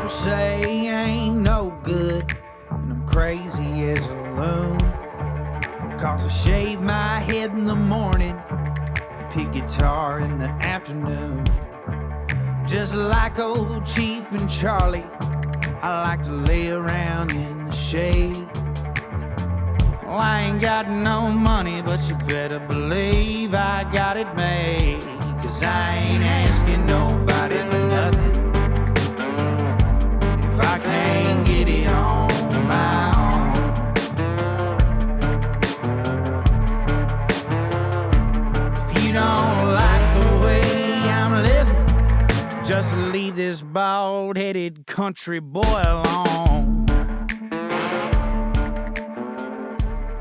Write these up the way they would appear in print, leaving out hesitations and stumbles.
People say I ain't no good, and I'm crazy as a loon. Cause I shave my head in the morning, pick guitar in the afternoon. Just like old Chief and Charlie, I like to lay around in the shade. Well, I ain't got no money, but you better believe I got it made. Cause I ain't asking nobody for nothing if I can't get it on my own. If you don't like the way I'm living, just leave this bald-headed country boy alone.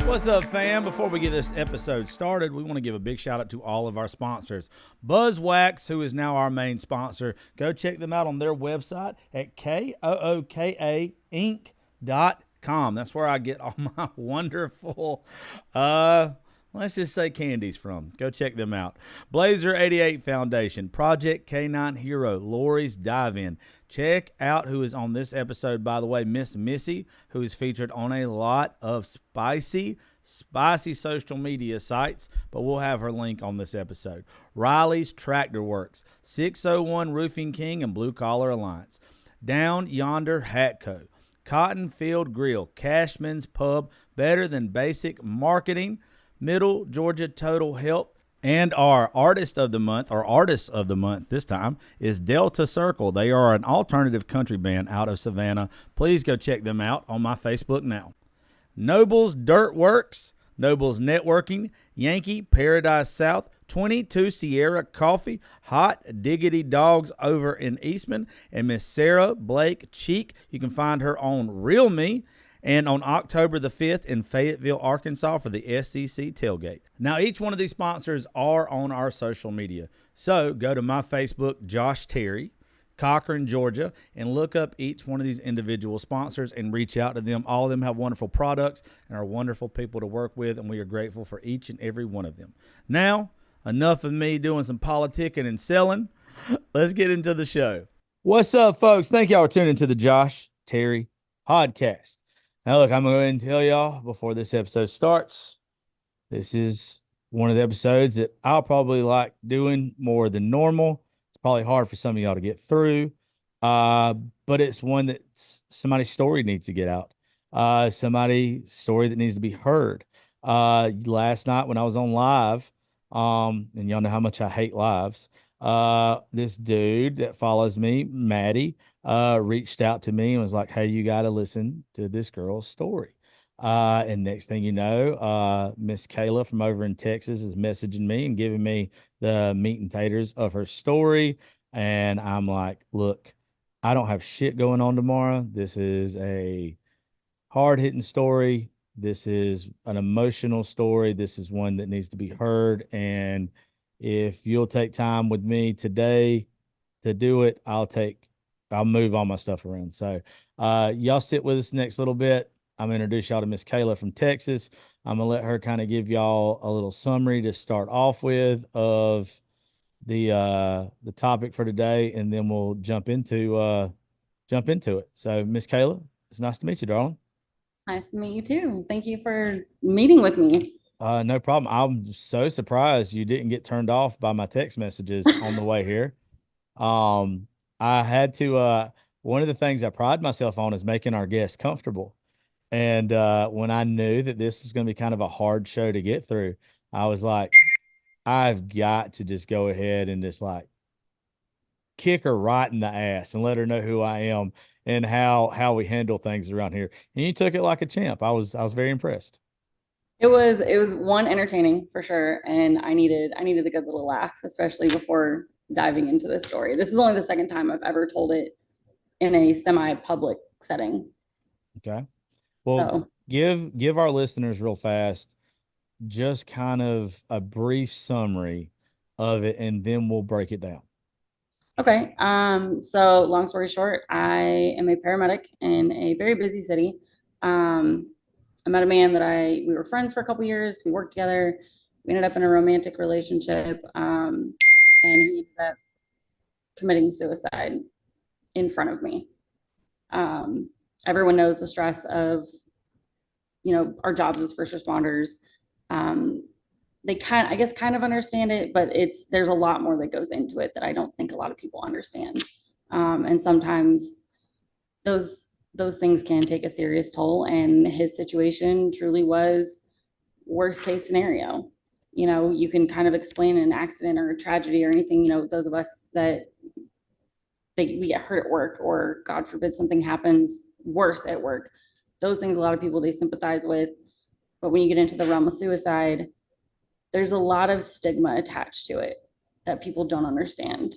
What's up, fam? Before we get this episode started, we want to give a big shout out to all of our sponsors. Buzzwax, who is now our main sponsor. Go check them out on their website at KOOKAinc.com. That's where I get all my wonderful, let's just say candies from. Go check them out. Blazer 88 Foundation, Project K9 Hero, Lori's Dive-In. Check out who is on this episode, by the way, Miss Missy, who is featured on a lot of spicy social media sites, but we'll have her link on this episode. Riley's Tractor Works, 601 Roofing King and Blue Collar Alliance. Down Yonder Hat Co., Cotton Field Grill, Cashman's Pub, Better Than Basic Marketing, Middle Georgia Total Health, and our artist of the month this time, is Delta Circle. They are an alternative country band out of Savannah. Please go check them out on my Facebook now. Noble's Dirt Works, Noble's Networking, Yankee Paradise South, 22 Sierra Coffee, Hot Diggity Dogs over in Eastman, and Miss Sarah Blake Cheek. You can find her on Real Me, and on October the 5th in Fayetteville, Arkansas for the SEC tailgate. Now, each one of these sponsors are on our social media. So go to my Facebook, Josh Terry, Cochran, Georgia, and look up each one of these individual sponsors and reach out to them. All of them have wonderful products and are wonderful people to work with, and we are grateful for each and every one of them. Now, enough of me doing some politicking and selling. Let's get into the show. What's up, folks? Thank y'all for tuning into the Josh Terry podcast. Now, look, I'm going to go ahead and tell y'all before this episode starts, this is one of the episodes that I'll probably like doing more than normal. It's probably hard for some of y'all to get through, but it's one that somebody's story needs to get out, somebody's story that needs to be heard. Last night when I was on live, and y'all know how much I hate lives, this dude that follows me, Maddie, reached out to me and was like, hey, you got to listen to this girl's story. And next thing you know, Miss Kayla from over in Texas is messaging me and giving me the meat and taters of her story. And I'm like, look, I don't have shit going on tomorrow. This is a hard-hitting story. This is an emotional story. This is one that needs to be heard. And if you'll take time with me today to do it, I'll move all my stuff around. So y'all sit with us next little bit. I'm going to introduce y'all to Miss Kayla from Texas. I'm going to let her kind of give y'all a little summary to start off with of the topic for today, and then we'll jump into it. So Miss Kayla, it's nice to meet you, darling. Nice to meet you too. Thank you for meeting with me. No problem. I'm so surprised you didn't get turned off by my text messages on the way here. I had to, one of the things I pride myself on is making our guests comfortable. And when I knew that this was going to be kind of a hard show to get through, I was like, I've got to just go ahead and just like kick her right in the ass and let her know who I am and how we handle things around here. And you took it like a champ. I was very impressed. It was one, entertaining for sure, and I needed a good little laugh, especially before diving into this story. This is only the second time I've ever told it in a semi-public setting. Okay. Well, give our listeners real fast just kind of a brief summary of it, and then we'll break it down. Okay. So long story short, I am a paramedic in a very busy city. I met a man that we were friends for a couple years. We worked together. We ended up in a romantic relationship. And he ended up committing suicide in front of me. Everyone knows the stress of, our jobs as first responders. Um, they I guess, kind of understand it, but there's a lot more that goes into it that I don't think a lot of people understand. And sometimes those things can take a serious toll. And his situation truly was worst case scenario. You can kind of explain an accident or a tragedy or anything, those of us that we get hurt at work, or God forbid something happens worse at work. Those things, a lot of people, they sympathize with. But when you get into the realm of suicide, there's a lot of stigma attached to it that people don't understand.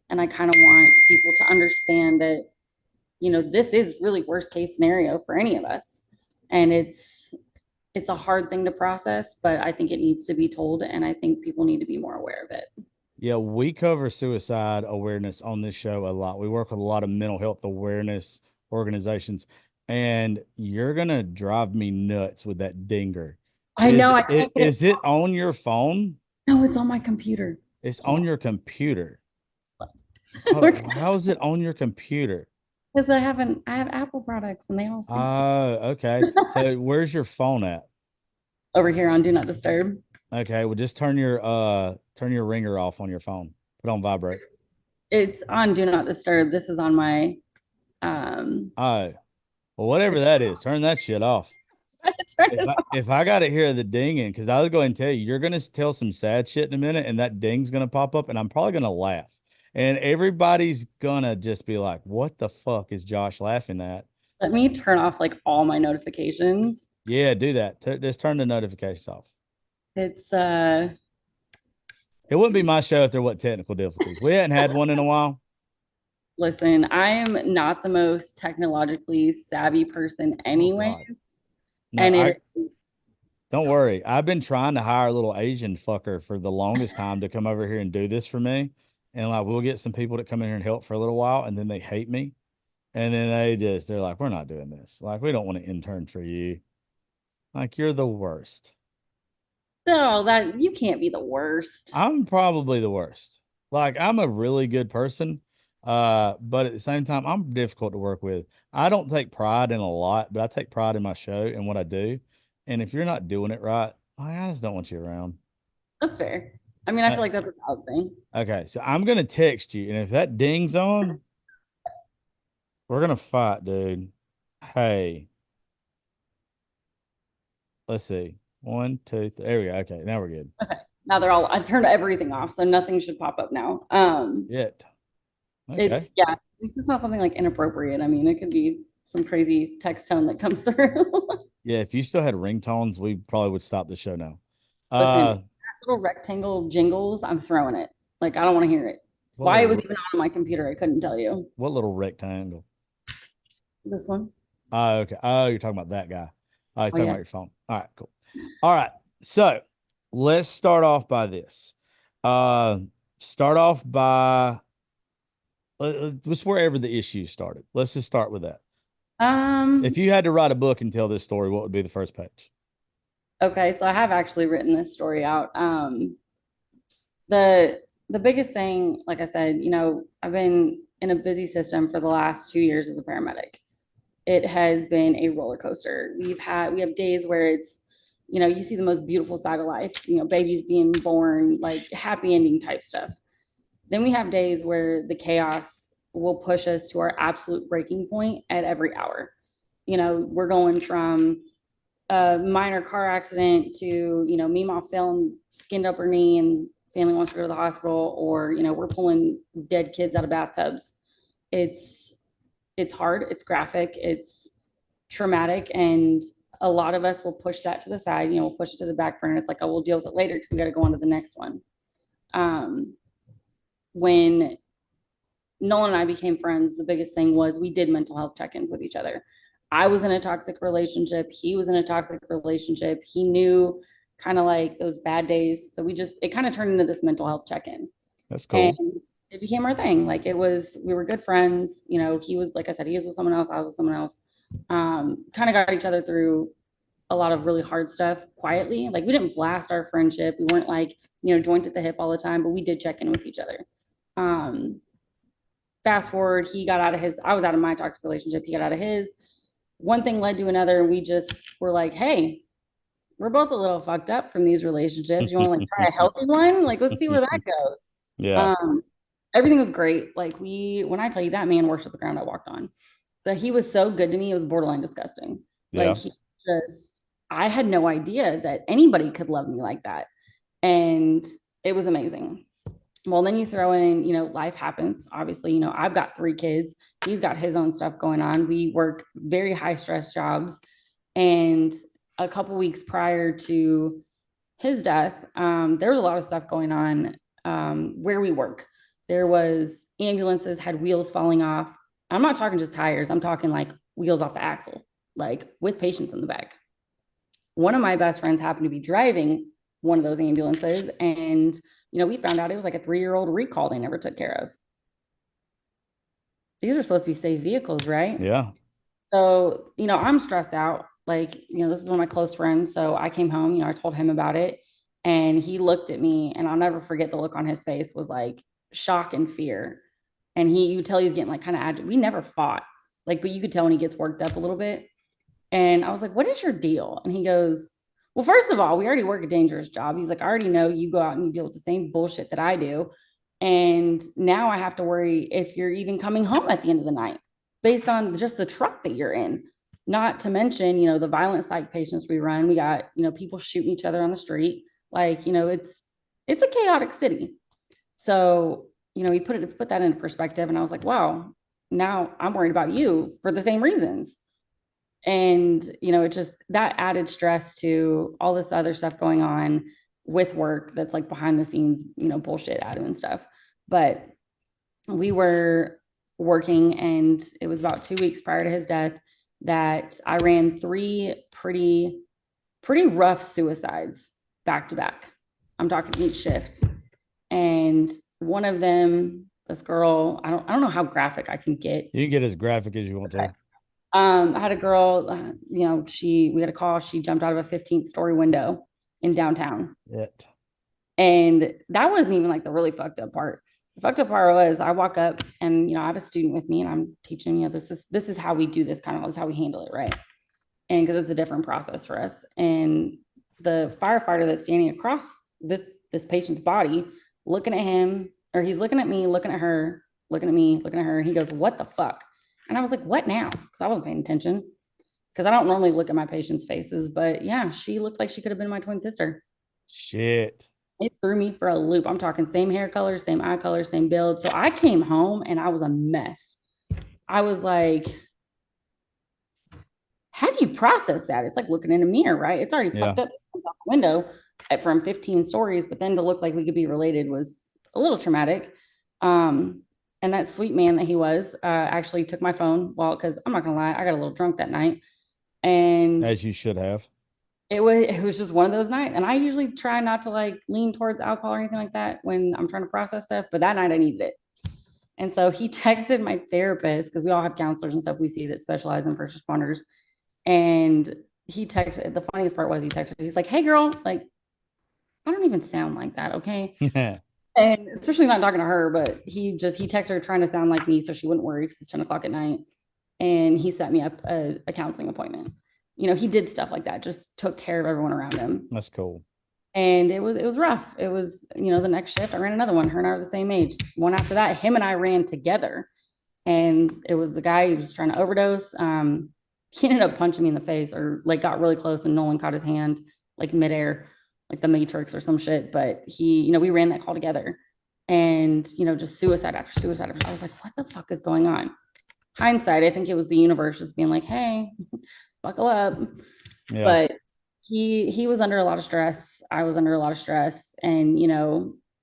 And I kind of want people to understand that, this is really worst case scenario for any of us. And it's a hard thing to process, but I think it needs to be told. And I think people need to be more aware of it. Yeah, we cover suicide awareness on this show a lot. We work with a lot of mental health awareness organizations, and you're gonna drive me nuts with that dinger. I know. I can't get Is it on your phone? No, it's on my computer. It's on your computer. Oh, how is it on your computer? Because I have Apple products and they all sync Oh, okay. So where's your phone at? over here on Do Not Disturb. Okay, well just turn your ringer off on your phone. Put on vibrate. It's on Do Not Disturb. This is on my Oh, well, whatever that is, turn that shit off. If I got to hear the dinging, because I was going to tell you, you're going to tell some sad shit in a minute, and that ding's going to pop up, and I'm probably going to laugh. And everybody's going to just be like, what the fuck is Josh laughing at? Let me turn off like all my notifications. Yeah, do that. Just turn the notifications off. It's It wouldn't be my show if there wasn't technical difficulties. We hadn't had one in a while. Listen, I am not the most technologically savvy person anyway. No, and don't worry. I've been trying to hire a little Asian fucker for the longest time to come over here and do this for me. And like, we'll get some people to come in here and help for a little while, and then they hate me. And then they're like, we're not doing this. Like, we don't want to intern for you. Like, you're the worst. No, that you can't be the worst. I'm probably the worst. Like, I'm a really good person. But at the same time, I'm difficult to work with. I don't take pride in a lot, but I take pride in my show and what I do. And if you're not doing it right, I just don't want you around. That's fair. I mean, I feel like that's a valid thing. Okay, so I'm gonna text you, and if that dings on, we're gonna fight, dude. Hey, let's see. 1, 2, 3. There we go. Okay, now we're good. Okay. Now I turned everything off, so nothing should pop up now. Yet. Okay. It's at least it's not something like inappropriate. I mean, it could be some crazy text tone that comes through. Yeah, if you still had ringtones, we probably would stop the show now. Listen, little rectangle jingles, I'm throwing it. Like, I don't want to hear it. Why it was even on my computer, I couldn't tell you. What little rectangle? This one. Oh, okay. Oh, you're talking about that guy. Oh, you're talking about your phone. All right, cool. All right. So let's start off by this. Start off by let's wherever the issue started. Let's just start with that. If you had to write a book and tell this story, what would be the first page? Okay, so I have actually written this story out. The biggest thing, like I said, I've been in a busy system for the last 2 years as a paramedic. It has been a roller coaster. We have days where it's, you see the most beautiful side of life, babies being born, like happy ending type stuff. Then we have days where the chaos will push us to our absolute breaking point at every hour. We're going from a minor car accident to, Meemaw fell and skinned up her knee and family wants to go to the hospital, or, we're pulling dead kids out of bathtubs. It's hard, it's graphic, it's traumatic, and a lot of us will push that to the side, we'll push it to the back burner. It's like, oh, we'll deal with it later because we got to go on to the next one. When Nolan and I became friends, the biggest thing was we did mental health check-ins with each other. I was in a toxic relationship. He was in a toxic relationship. He knew kind of like those bad days. So it kind of turned into this mental health check-in. That's cool. And it became our thing. Like we were good friends. He was, like I said, he was with someone else. I was with someone else. Kind of got each other through a lot of really hard stuff quietly. Like, we didn't blast our friendship. We weren't like, joint at the hip all the time, but we did check in with each other. fast forward, he got out of his, I was out of my toxic relationship. He got out of his. One thing led to another. And we just were like, hey, we're both a little fucked up from these relationships. You want to like try a healthy one? Like, let's see where that goes. Yeah. Um, Everything was great. Like when I tell you that man worshiped the ground I walked on, but he was so good to me. It was borderline disgusting. Yeah. Like I had no idea that anybody could love me like that. And it was amazing. Well, then you throw in, life happens. Obviously, I've got 3 kids. He's got his own stuff going on. We work very high stress jobs. And a couple weeks prior to his death, there was a lot of stuff going on where we work. There was ambulances had wheels falling off. I'm not talking just tires. I'm talking like wheels off the axle, like with patients in the back. One of my best friends happened to be driving one of those ambulances, and we found out it was like a 3-year-old recall they never took care of. These are supposed to be safe vehicles, right? Yeah. So, I'm stressed out. Like, this is one of my close friends. So I came home, I told him about it, and he looked at me, and I'll never forget the look on his face was like shock and fear. And you tell he's getting like kind of agitated. We never fought, like, but you could tell when he gets worked up a little bit. And I was like, what is your deal? And he goes, well, first of all, we already work a dangerous job. He's like, I already know you go out and you deal with the same bullshit that I do. And now I have to worry if you're even coming home at the end of the night based on just the truck that you're in. Not to mention, the violent psych patients we run. We got, people shooting each other on the street. Like, it's a chaotic city. So, he put that into perspective. And I was like, wow, now I'm worried about you for the same reasons. And it just that added stress to all this other stuff going on with work that's like behind the scenes, bullshit Adam and stuff. But we were working, and it was about 2 weeks prior to his death that I ran 3 pretty rough suicides back to back. I'm talking each shift. And one of them, this girl, I don't know how graphic I can get. You can get as graphic as you want to. I had a girl, we had a call. She jumped out of a 15th story window in downtown. It. And that wasn't even like the really fucked up part. The fucked up part was I walk up and, I have a student with me and I'm teaching, this is how we do this kind of, this is how we handle it. Right. And because it's a different process for us. And the firefighter that's standing across this patient's body, looking at him, or he's looking at me, looking at her, looking at me, looking at her. He goes, what the fuck? And I was like, what now? Because I wasn't paying attention. Because I don't normally look at my patients' faces. But yeah, she looked like she could have been my twin sister. Shit. It threw me for a loop. I'm talking same hair color, same eye color, same build. So I came home and I was a mess. I was like, how do you process that? It's like looking in a mirror, right? It's already fucked up out the window from 15 stories. But then to look like we could be related was a little traumatic. And that sweet man that he was actually took my phone. Well, because I'm not gonna lie, I got a little drunk that night, and as you should have. It was just one of those nights. And I usually try not to like lean towards alcohol or anything like that when I'm trying to process stuff. But that night I needed it. And so he texted my therapist, because we all have counselors and stuff we see that specialize in first responders. And he texted. The funniest part was he texted. He's like, "Hey, girl, like, I don't even sound like that, okay?" And especially not talking to her, but he texted her trying to sound like me so she wouldn't worry because it's 10 o'clock at night. And he set me up a counseling appointment. He did stuff like that, just took care of everyone around him. That's cool. And it was rough. It was, the next shift, I ran another one. Her and I were the same age. One after that, him and I ran together. And it was the guy who was trying to overdose. He ended up punching me in the face, or like got really close, and Nolan caught his hand like midair, like the Matrix or some shit. But he, we ran that call together, and, just suicide after suicide. I was like, what the fuck is going on? Hindsight, I think it was the universe just being like, hey, buckle up. Yeah. But he was under a lot of stress. I was under a lot of stress. And,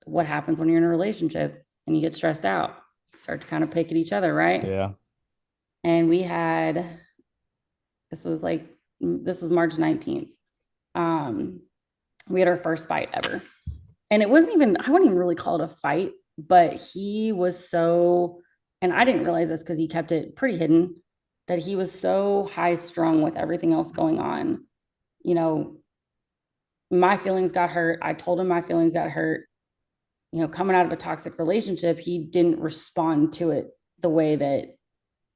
what happens when you're in a relationship and you get stressed out? Start to kind of pick at each other, right? Yeah. And this was March 19th. We had our first fight ever. And I wouldn't even really call it a fight, but he was so, and I didn't realize this because he kept it pretty hidden, that he was so high strung with everything else going on. My feelings got hurt. I told him my feelings got hurt. Coming out of a toxic relationship, he didn't respond to it the way that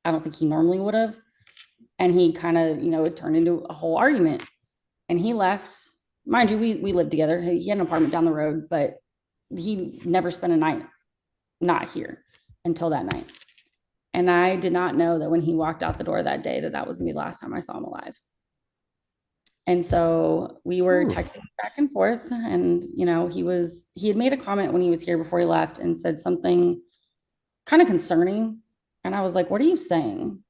I don't think he normally would have. And he kind of, it turned into a whole argument. And he left. Mind you, we lived together. He had an apartment down the road, but he never spent a night not here until that night. And I did not know that when he walked out the door that day, that was me the last time I saw him alive. And so we were texting back and forth. And, he had made a comment when he was here before he left and said something kind of concerning. And I was like, what are you saying?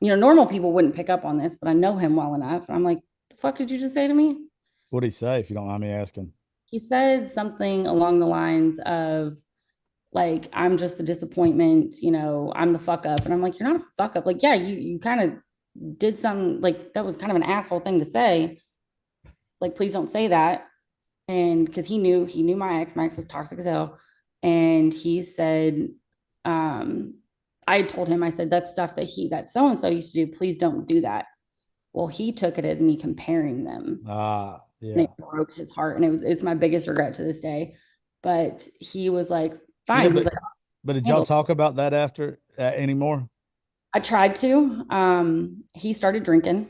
Normal people wouldn't pick up on this, but I know him well enough. And I'm like, the fuck did you just say to me? What did he say, if you don't mind me asking? He said something along the lines of, like, I'm just the disappointment, I'm the fuck up. And I'm like, you're not a fuck up. Like, yeah, you kind of did something, like, that was kind of an asshole thing to say. Like, please don't say that. And because he knew my ex was toxic as hell. And he said, I told him, I said, that's stuff that so-and-so used to do. Please don't do that. Well, he took it as me comparing them. Yeah. And it broke his heart. And it's my biggest regret to this day. But he was like, fine. Yeah, He's like, but did y'all talk about that after anymore? I tried to. He started drinking.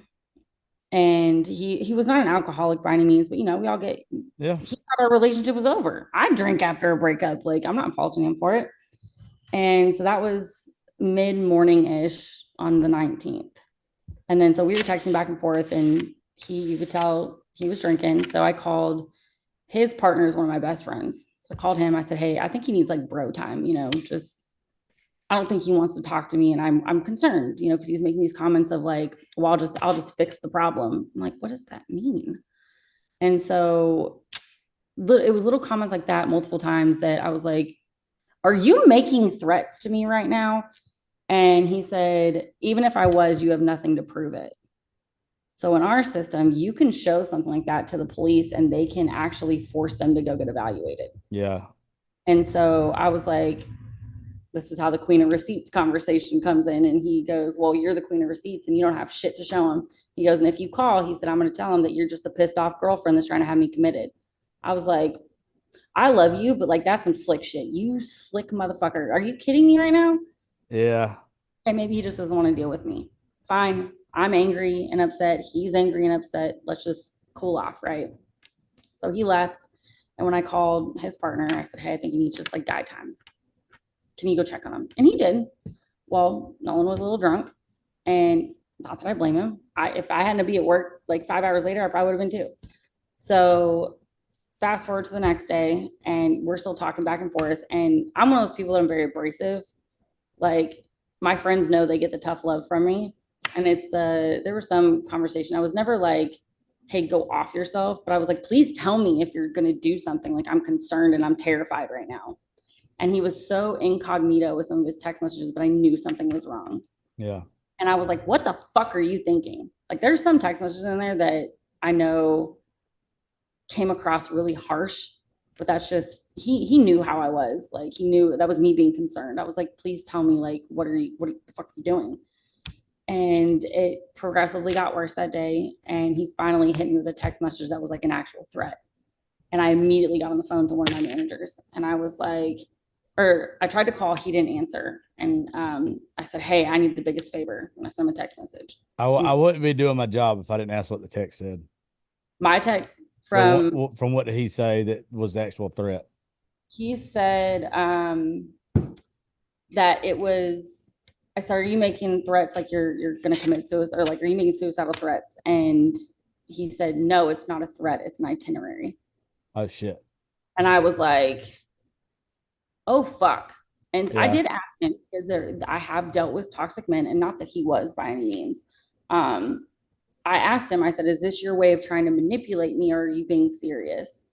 And he was not an alcoholic by any means, but we all get, yeah. He thought our relationship was over. I drink after a breakup. Like, I'm not faulting him for it. And so that was mid-morning-ish on the 19th. And then so we were texting back and forth, and you could tell he was drinking. So I called his partner, is one of my best friends. So I called him. I said, hey, I think he needs like bro time, just, I don't think he wants to talk to me. And I'm concerned, because he was making these comments of like, well, I'll just fix the problem. I'm like, what does that mean? And so it was little comments like that multiple times that I was like, are you making threats to me right now? And he said, even if I was, you have nothing to prove it. So in our system, you can show something like that to the police and they can actually force them to go get evaluated. Yeah. And so I was like, this is how the queen of receipts conversation comes in. And he goes, well, you're the queen of receipts and you don't have shit to show him. He goes, and if you call, he said, I'm going to tell him that you're just a pissed off girlfriend that's trying to have me committed. I was like, I love you, but like, that's some slick shit. You slick motherfucker. Are you kidding me right now? Yeah. And maybe he just doesn't want to deal with me. Fine. I'm angry and upset. He's angry and upset. Let's just cool off, right? So he left. And when I called his partner, I said, hey, I think he needs just like guy time. Can you go check on him? And he did. Well, Nolan was a little drunk, and not that I blame him. If I had to be at work like 5 hours later, I probably would have been too. So fast forward to the next day, and we're still talking back and forth. And I'm one of those people that I'm very abrasive. Like, my friends know they get the tough love from me. And there was some conversation. I was never like, hey, go off yourself. But I was like, please tell me if you're going to do something. Like, I'm concerned and I'm terrified right now. And he was so incognito with some of his text messages, but I knew something was wrong. Yeah. And I was like, what the fuck are you thinking? Like, there's some text messages in there that I know came across really harsh, but that's just, he knew how I was. Like, he knew that was me being concerned. I was like, please tell me, like, what the fuck are you doing? And it progressively got worse that day. And he finally hit me with a text message that was like an actual threat. And I immediately got on the phone to one of my managers. And I was like, I tried to call, he didn't answer. And I said, hey, I need the biggest favor. And I sent him a text message. I wouldn't be doing my job if I didn't ask what the text said. My text from what did he say that was the actual threat? He said that it was, I said, are you making threats like you're going to commit suicide, or like, are you making suicidal threats? And he said, no, it's not a threat. It's an itinerary. Oh, shit. And I was like, oh, fuck. And yeah. I did ask him, because I have dealt with toxic men, and not that he was by any means. I asked him, I said, is this your way of trying to manipulate me, or are you being serious?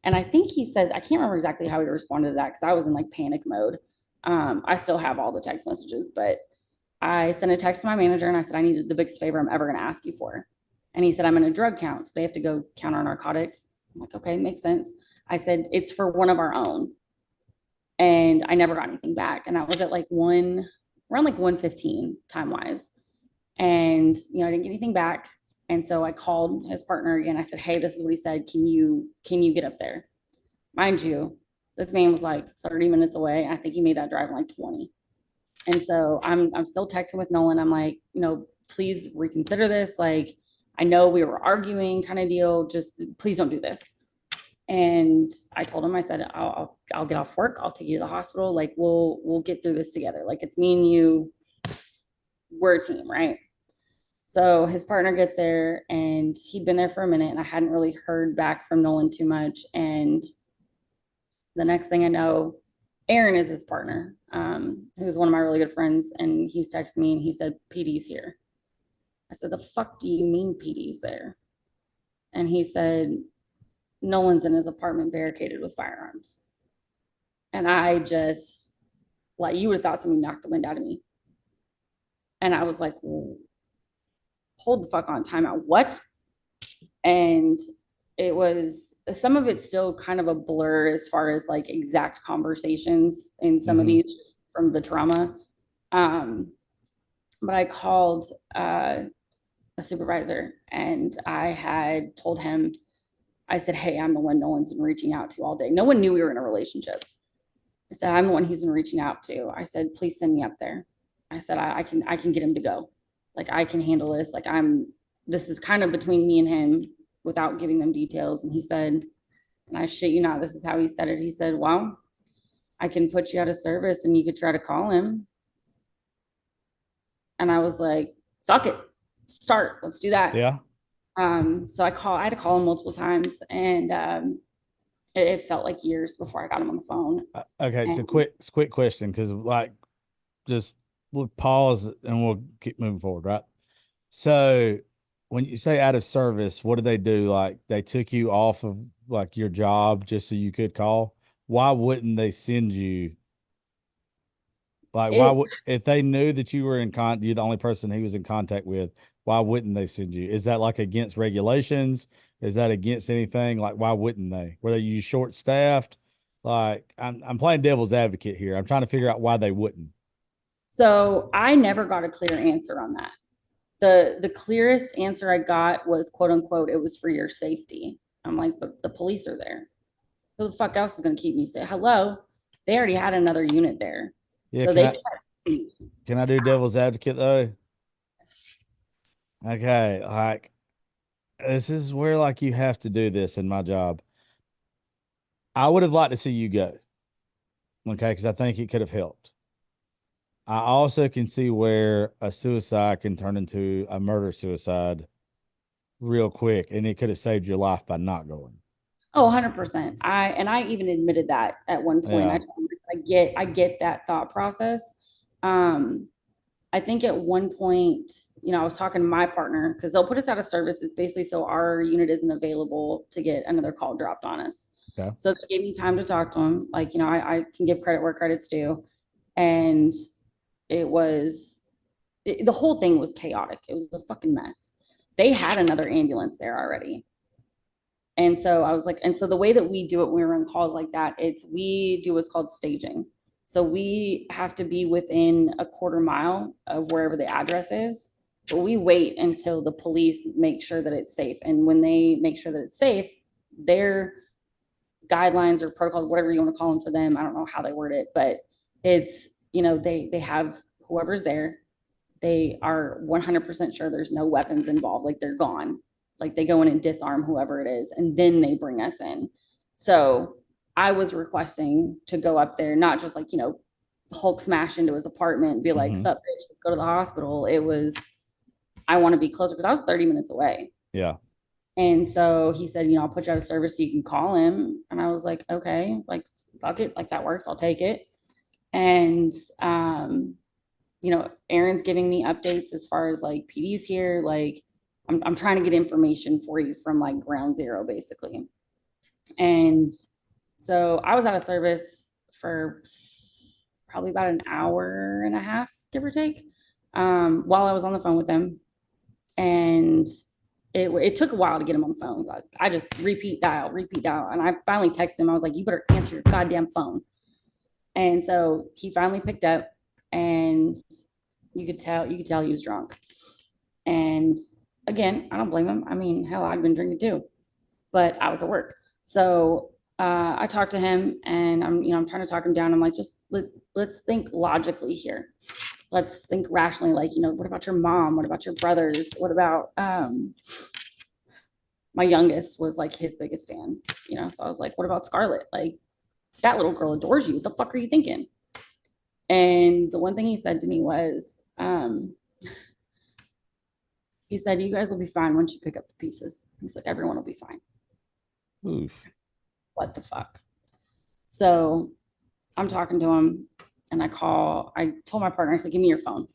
And I think he said, I can't remember exactly how he responded to that, because I was in like panic mode. I still have all the text messages, but I sent a text to my manager and I said, I need the biggest favor I'm ever going to ask you for. And he said, I'm in a drug count, so they have to go count our narcotics. I'm like, okay, makes sense. I said, it's for one of our own. And I never got anything back. And that was at like around like 1:15 time wise. And, I didn't get anything back. And so I called his partner again. I said, hey, this is what he said. Can you get up there? Mind you, this man was like 30 minutes away. I think he made that drive in like 20. And so I'm still texting with Nolan. I'm like, please reconsider this. Like, I know we were arguing kind of deal. Just please don't do this. And I told him, I said, I'll get off work. I'll take you to the hospital. Like, we'll get through this together. Like, it's me and you, we're a team, right? So his partner gets there and he'd been there for a minute and I hadn't really heard back from Nolan too much. And the next thing I know, Aaron is his partner, who's one of my really good friends. And he's texted me and he said, PD's here. I said, the fuck do you mean PD's there? And he said, Nolan's in his apartment barricaded with firearms. And I just, like, you would have thought somebody knocked the wind out of me. And I was like, hold the fuck on, timeout. What? And it was, some of it's still kind of a blur as far as like exact conversations in some of these just from the trauma. But I called a supervisor and I had told him, I said, hey, I'm the one Nolan's been reaching out to all day. No one knew we were in a relationship. I said, I'm the one he's been reaching out to. I said, please send me up there. I said, I can get him to go. Like, I can handle this. Like, this is kind of between me and him without giving them details. And he said, and I shit you not, this is how he said it. He said, well, I can put you out of service and you could try to call him. And I was like, fuck it. Start. Let's do that. Yeah. So I had to call him multiple times and it felt like years before I got him on the phone. Okay. So quick question. Cause like, just we'll pause and we'll keep moving forward. Right. So when you say out of service, what did they do? Like they took you off of like your job just so you could call? Why wouldn't they send you? Like, why would, if they knew that you were you're the only person he was in contact with, why wouldn't they send you? Is that like against regulations? Is that against anything? Like, why wouldn't they? Were you short staffed? Like, I'm playing devil's advocate here. I'm trying to figure out why they wouldn't. So I never got a clear answer on that. The clearest answer I got was quote unquote, it was for your safety. I'm like, but the police are there. Who the fuck else is going to keep me safe? Hello, they already had another unit there. Yeah, so can I do devil's advocate though? Okay, like this is where like you have to do this in my job. I would have liked to see you go. Okay, because I think it could have helped. I also can see where a suicide can turn into a murder suicide real quick, and it could have saved your life by not going. Oh, 100%. I even admitted that at one point. Yeah. I told him, I get that thought process. I think at one point, I was talking to my partner because they'll put us out of service. It's basically so our unit isn't available to get another call dropped on us. Okay. So they gave me time to talk to him. Like, I can give credit where credit's due. And it was, the whole thing was chaotic. It was a fucking mess. They had another ambulance there already. And so I was like, and so the way that we do it when we run calls like that, we do what's called staging. So we have to be within a quarter mile of wherever the address is, but we wait until the police make sure that it's safe. And when they make sure that it's safe, their guidelines or protocols, whatever you want to call them for them, I don't know how they word it, but it's, they have whoever's there, they are 100% sure there's no weapons involved, like they're gone. Like they go in and disarm whoever it is, and then they bring us in. So I was requesting to go up there, not just like, Hulk smash into his apartment and be like, sup, bitch, let's go to the hospital. It was, I want to be closer because I was 30 minutes away. Yeah. And so he said, I'll put you out of service so you can call him. And I was like, okay, like, fuck it. Like that works. I'll take it. And, Aaron's giving me updates as far as like PD's here. Like, I'm trying to get information for you from like ground zero, basically. And so I was out of service for probably about an hour and a half, give or take, while I was on the phone with them. And it took a while to get him on the phone. Like, I just repeat dial. And I finally texted him. I was like, you better answer your goddamn phone. And so he finally picked up, and you could tell he was drunk. And again, I don't blame him. I mean, hell, I've been drinking too, but I was at work. So I talked to him and I'm trying to talk him down. I'm like, just let's think logically here. Let's think rationally. Like, what about your mom? What about your brothers? What about, my youngest was like his biggest fan, so I was like, what about Scarlett? Like, that little girl adores you. What the fuck are you thinking? And the one thing he said to me was, he said, you guys will be fine once you pick up the pieces. He's like, everyone will be fine. Oof. What the fuck? So I'm talking to him and I told my partner, I said, give me your phone.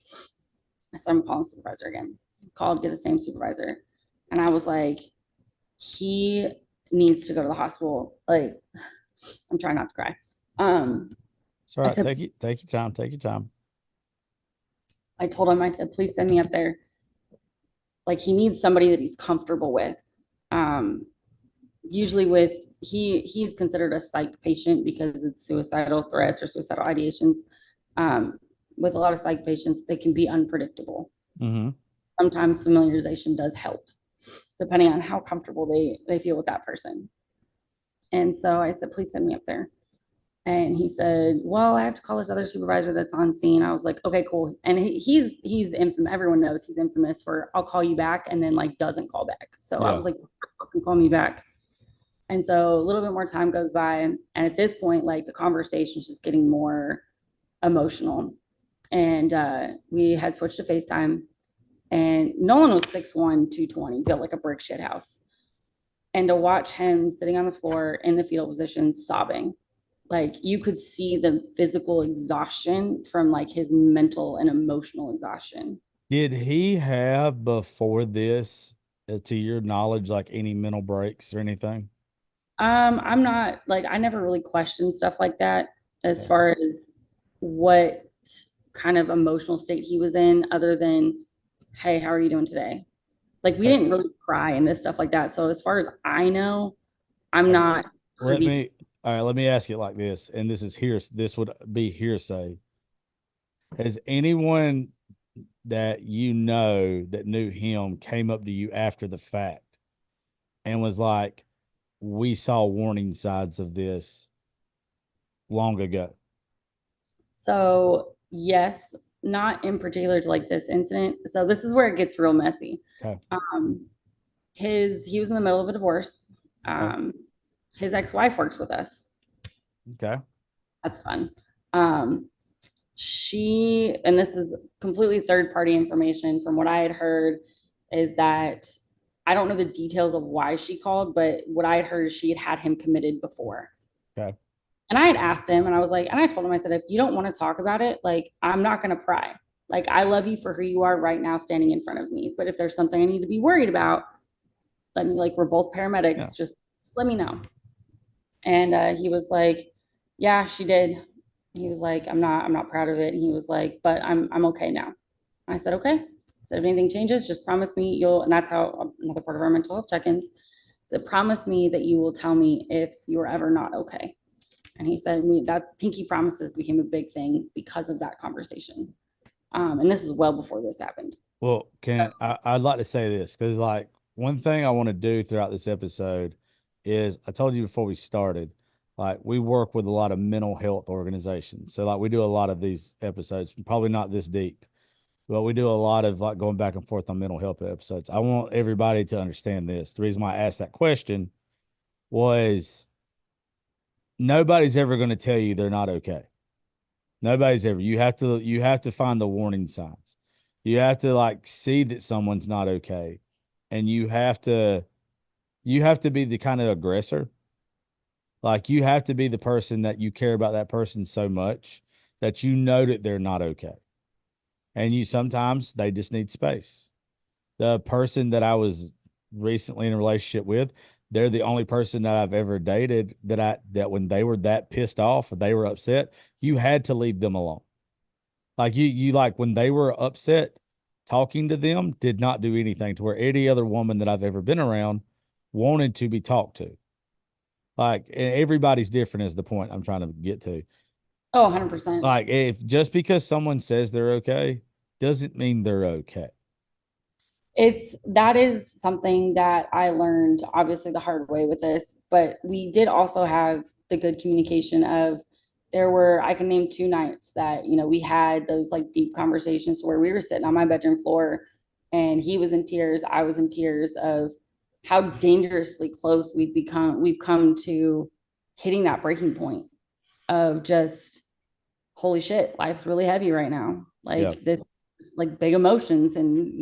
I said, I'm calling supervisor again. Called, get the same supervisor. And I was like, he needs to go to the hospital. Like, I'm trying not to cry. It's all I right. said, Take your time. Take your time. I told him, I said, please send me up there. Like, he needs somebody that he's comfortable with. Usually with he's considered a psych patient because it's suicidal threats or suicidal ideations. With a lot of psych patients, they can be unpredictable. Mm-hmm. Sometimes familiarization does help, depending on how comfortable they feel with that person. And so I said, please send me up there. And he said, well, I have to call this other supervisor that's on scene. I was like, okay, cool. And he's infamous. Everyone knows he's infamous for I'll call you back and then like doesn't call back. So I Yeah. was like, fucking call me back. And so a little bit more time goes by. And at this point, like the conversation is just getting more emotional. And we had switched to FaceTime. And Nolan was 6'1, 220, built like a brick shit house. And to watch him sitting on the floor in the fetal position, sobbing, like you could see the physical exhaustion from like his mental and emotional exhaustion. Did he have before this, to your knowledge, like any mental breaks or anything? I'm not like I never really questioned stuff like that as Okay. far as what kind of emotional state he was in, other than, hey, how are you doing today? Like we Okay. didn't really cry and this stuff like that. So as far as I know, I'm Okay. not Let privy to. me, all right, let me ask you like this, and this would be hearsay. Has anyone that you know that knew him came up to you after the fact and was like, we saw warning signs of this long ago? So yes, not in particular to like this incident. So this is where it gets real messy. Okay. Um, he was in the middle of a divorce. Okay. Um, his ex-wife works with us. Okay. That's fun. Um, and this is completely third party information from what I had heard, is that I don't know the details of why she called, but what I had heard is she had had him committed before. Okay. And I had asked him and I was like, and I told him, I said, if you don't want to talk about it, like, I'm not going to pry. Like, I love you for who you are right now standing in front of me. But if there's something I need to be worried about, let me, like, we're both Yeah. paramedics, just let me know. And he was like, yeah, she did. He was like, I'm not proud of it. And he was like, but I'm okay now. I said, okay. I said, if anything changes, just promise me and that's how another part of our mental health check-ins. So promise me that you will tell me if you are ever not okay. And he said, that pinky promises became a big thing because of that conversation. And this is well before this happened. Well, I'd like to say this because, like, one thing I want to do throughout this episode is I told you before we started, like, we work with a lot of mental health organizations. So, like, we do a lot of these episodes, probably not this deep, but we do a lot of like going back and forth on mental health episodes. I want everybody to understand this. The reason why I asked that question was nobody's ever going to tell you they're not okay. Nobody's ever. You have to find the warning signs. You have to like see that someone's not okay. And you have to be the kind of aggressor. Like you have to be the person that you care about that person so much that you know that they're not okay. And you sometimes they just need space. The person that I was recently in a relationship with, they're the only person that I've ever dated that when they were that pissed off or they were upset, you had to leave them alone. Like you like when they were upset, talking to them did not do anything to where any other woman that I've ever been around wanted to be talked to. Like and everybody's different is the point I'm trying to get to. Oh, 100%. Like if just because someone says they're okay doesn't mean they're okay. That is something that I learned obviously the hard way with this, but we did also have the good communication of I can name 2 nights that, we had those like deep conversations where we were sitting on my bedroom floor and he was in tears, I was in tears of how dangerously close we've come to hitting that breaking point of just holy shit, life's really heavy right now. Yeah. Like this, like big emotions, and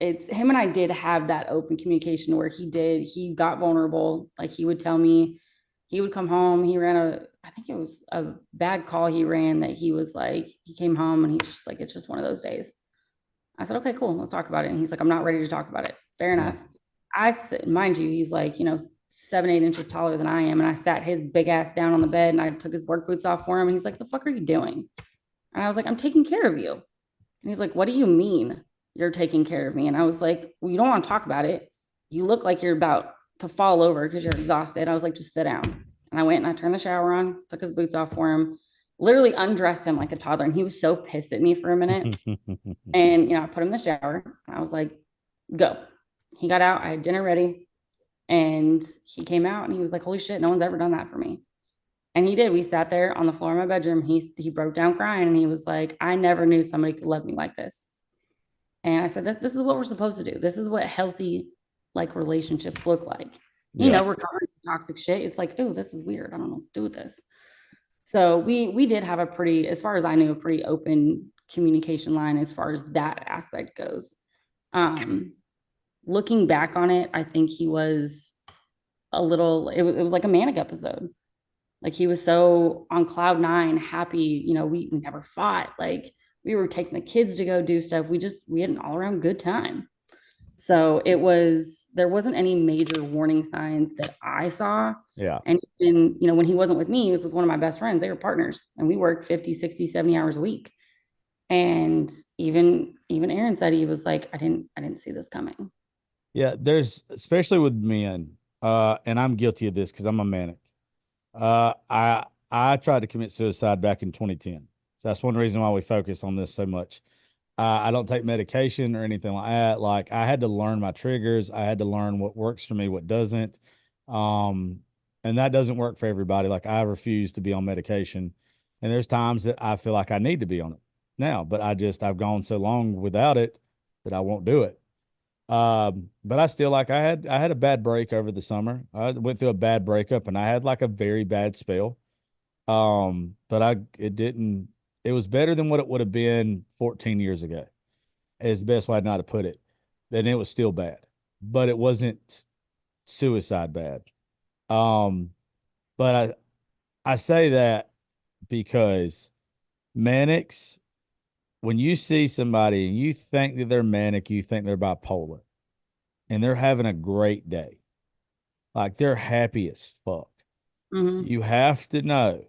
it's him and I did have that open communication where he got vulnerable. Like he would tell me, he would come home. I think it was a bad call he ran that he was like, he came home and he's just like, it's just one of those days. I said, okay, cool, let's talk about it. And he's like, I'm not ready to talk about it. Fair Yeah. enough. I said, mind you, he's like, 7, 8 inches taller than I am. And I sat his big ass down on the bed and I took his work boots off for him. And he's like, the fuck are you doing? And I was like, I'm taking care of you. And he's like, what do you mean you're taking care of me? And I was like, well, you don't want to talk about it. You look like you're about to fall over because you're exhausted. I was like, just sit down. And I went and I turned the shower on, took his boots off for him, literally undressed him like a toddler. And he was so pissed at me for a minute. And, I put him in the shower. I was like, go. He got out. I had dinner ready. And he came out and he was like, holy shit, no one's ever done that for me. And he did. We sat there on the floor of my bedroom. He broke down crying and he was like, I never knew somebody could love me like this. And I said, this is what we're supposed to do. This is what healthy like relationships look like. Yeah. We're covering toxic shit. It's like, oh, this is weird. I don't know what to do with this. So we did have as far as I knew, a pretty open communication line as far as that aspect goes. Um, Looking back on it, I think he was it was like a manic episode. Like he was so on cloud nine, happy. We never fought. Like we were taking the kids to go do stuff. We had an all around good time. So there wasn't any major warning signs that I saw. Yeah. And when he wasn't with me, he was with one of my best friends. They were partners and we worked 50, 60, 70 hours a week. And even Aaron said he was like, I didn't see this coming. Yeah. There's, especially with men, and I'm guilty of this because I'm a manic. I tried to commit suicide back in 2010. So that's one reason why we focus on this so much. I don't take medication or anything like that. Like I had to learn my triggers. I had to learn what works for me, what doesn't. Um, and that doesn't work for everybody. Like I refuse to be on medication. And there's times that I feel like I need to be on it now, but I've gone so long without it that I won't do it. But I still I had a bad break over the summer. I went through a bad breakup and I had like a very bad spell. But it was better than what it would have been 14 years ago. Is the best way not to put it. Then it was still bad, but it wasn't suicide bad. Um, but I say that because manics, when you see somebody and you think that they're manic, you think they're bipolar and they're having a great day. Like they're happy as fuck. Mm-hmm. You have to know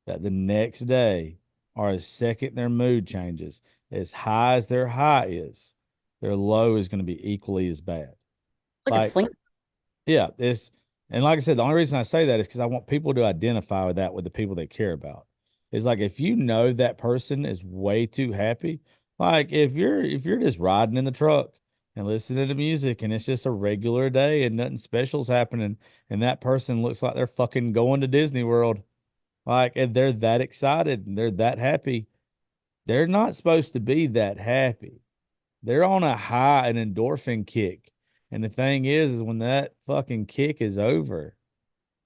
that the next day or the second their mood changes, as high as their high is, their low is going to be equally as bad. It's like a Like, sling. yeah, and like I said, the only reason I say that is because I want people to identify with that with the people they care about. It's like if you know that person is way too happy, like if you're just riding in the truck and listening to music and it's just a regular day and nothing special's happening, and that person looks like they're fucking going to Disney World, like and they're that excited and they're that happy, they're not supposed to be that happy. They're on a high, an endorphin kick. And the thing is when that fucking kick is over,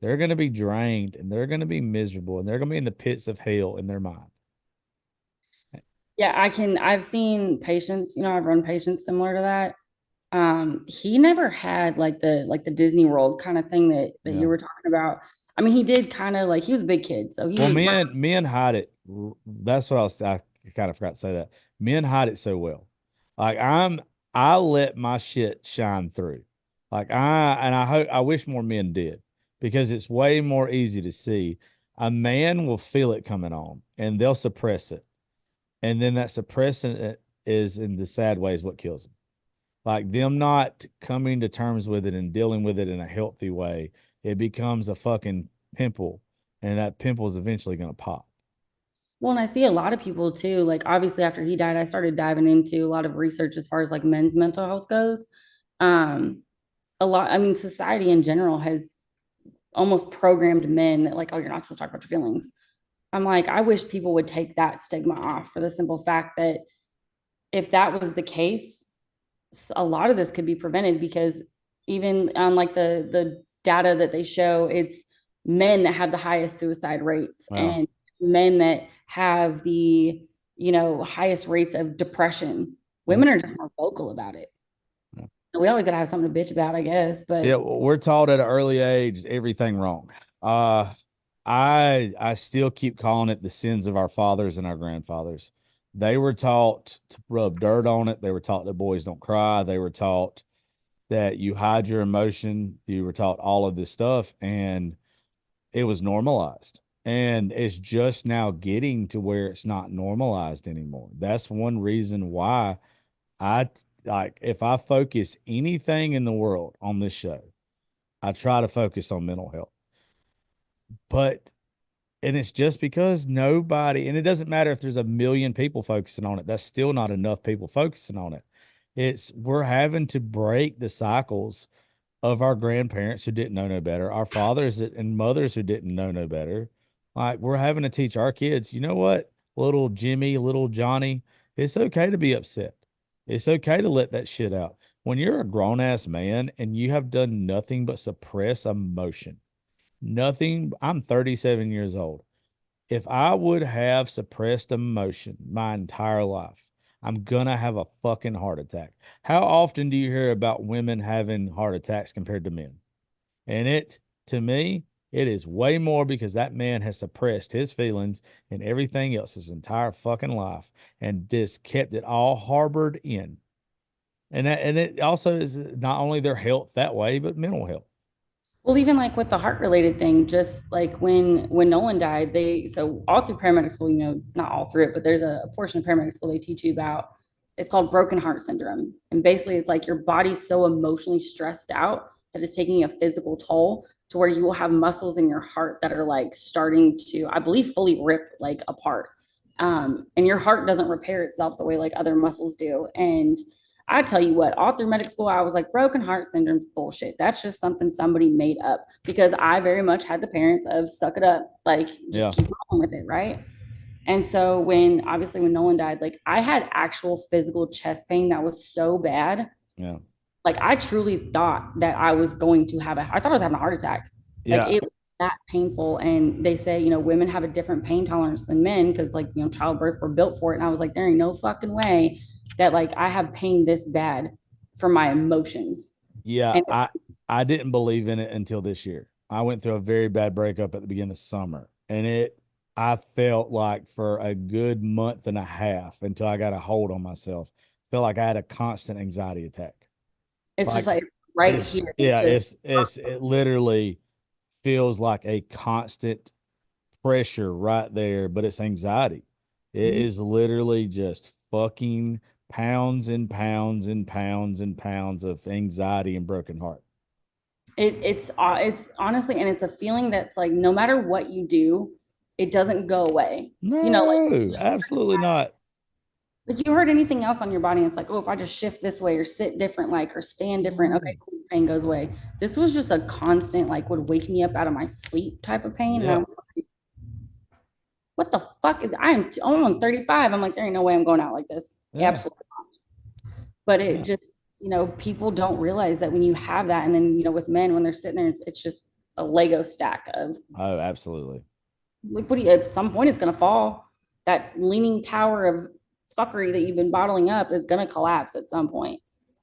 they're going to be drained and they're going to be miserable and they're going to be in the pits of hell in their mind. Yeah, I've seen patients, I've run patients similar to that. He never had like the Disney World kind of thing that Yeah. you were talking about. I mean, he did kind of like he was a big kid, so he Well, was men hide it. That's what I kind of forgot to say that. Men hide it so well. Like I let my shit shine through. Like I wish more men did because it's way more easy to see. A man will feel it coming on and they'll suppress it. And then that suppressing it is in the sad way is what kills them. Like them not coming to terms with it and dealing with it in a healthy way, it becomes a fucking pimple, and that pimple is eventually going to pop. Well, and I see a lot of people too. Like obviously after he died, I started diving into a lot of research as far as like men's mental health goes. Um, a lot, I mean, society in general has almost programmed men that like, oh, you're not supposed to talk about your feelings. I'm like, I wish people would take that stigma off for the simple fact that if that was the case, a lot of this could be prevented because even on like the data that they show, it's men that have the highest suicide rates Well, and men that have the highest rates of depression. mm, Women are just more vocal about it. We always gotta have something to bitch about, I guess. yeah, But we're taught at an early age everything wrong. I still keep calling it the sins of our fathers and our grandfathers. They were taught to rub dirt on it. They were taught that boys don't cry. They were taught that you hide your emotion. You were taught all of this stuff, and it was normalized. And it's just now getting to where it's not normalized anymore. That's one reason why I like if I focus anything in the world on this show, I try to focus on mental health. But and it's just because nobody, and it doesn't matter if there's a million people focusing on it, that's still not enough people focusing on it. It's we're having to break the cycles of our grandparents who didn't know no better, our fathers and mothers who didn't know no better. Like we're having to teach our kids, you know what, little Jimmy, little Johnny, it's okay to be upset. It's okay to let that shit out. When you're a grown ass man and you have done nothing but suppress emotion, nothing, I'm 37 years old. If I would have suppressed emotion my entire life, I'm gonna have a fucking heart attack. How often do you hear about women having heart attacks compared to men? And to me, it is way more because that man has suppressed his feelings and everything else his entire fucking life and just kept it all harbored in. And it also is not only their health that way, but mental health. well, even like with the heart related thing, just like when Nolan died, they so all through paramedic school, not all through it, but there's a portion of paramedic school they teach you about. It's called broken heart syndrome, and basically, it's like your body's so emotionally stressed out that it's taking a physical toll to where you will have muscles in your heart that are like starting to, I believe, fully rip like apart, and your heart doesn't repair itself the way like other muscles do, and I tell you what, all through medical school, I was like, broken heart syndrome bullshit. That's just something somebody made up because I very much had the parents of suck it up, like just Yeah. keep going with it, right? And so obviously when Nolan died, like I had actual physical chest pain that was so bad. Yeah. Like I truly thought that I was going to I thought I was having a heart attack. Like Yeah. it was that painful. And they say, women have a different pain tolerance than men because like, childbirth were built for it. And I was like, there ain't no fucking way that like I have pain this bad for my emotions. Yeah. And I didn't believe in it until this year. I went through a very bad breakup at the beginning of summer, and I felt like for a good month and a half until I got a hold on myself, felt like I had a constant anxiety attack. it's just Like like right it's here. yeah, it literally feels like a constant pressure right there, but it's anxiety. It is literally just fucking pounds and pounds and pounds and pounds of anxiety and broken heart. It's honestly, and it's a feeling that's like no matter what you do, it doesn't go away. No, absolutely not. Like you heard anything else on your body, and it's like, oh, if I just shift this way or sit different, like or stand different, okay, cool, pain goes away. This was just a constant, like would wake me up out of my sleep type of pain. And I Yeah, was like, what the fuck is I'm 35. I'm like, there ain't no way I'm going out like this. yeah, Absolutely. But it yeah. just, people don't realize that when you have that, and then, with men, when they're sitting there, it's just a Lego stack of Oh, absolutely. like, what do you, at some point, it's going to fall. That leaning tower of fuckery that you've been bottling up is going to collapse at some point.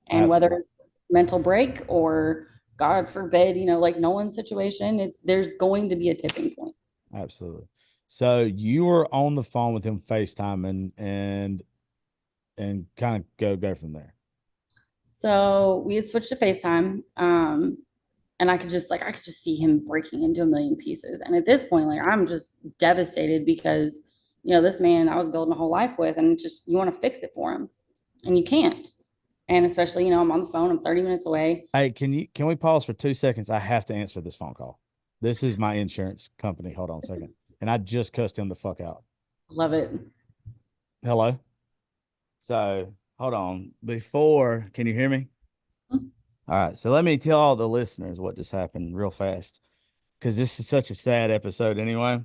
And Absolutely. whether mental break or, God forbid, like Nolan's situation, there's going to be a tipping point. Absolutely. So you were on the phone with him FaceTime and kind of go from there. So we had switched to FaceTime. And I could just see him breaking into a million pieces. And at this point, like I'm just devastated because, this man I was building a whole life with, and it's just you want to fix it for him. And you can't. And especially, I'm on the phone, I'm 30 minutes away. Hey, can we pause for 2 seconds? I have to answer this phone call. This is my insurance company. Hold on a second. And I just cussed him the fuck out. Love it. Hello. So hold on. Before, can you hear me? All right. So let me tell all the listeners what just happened real fast because this is such a sad episode anyway.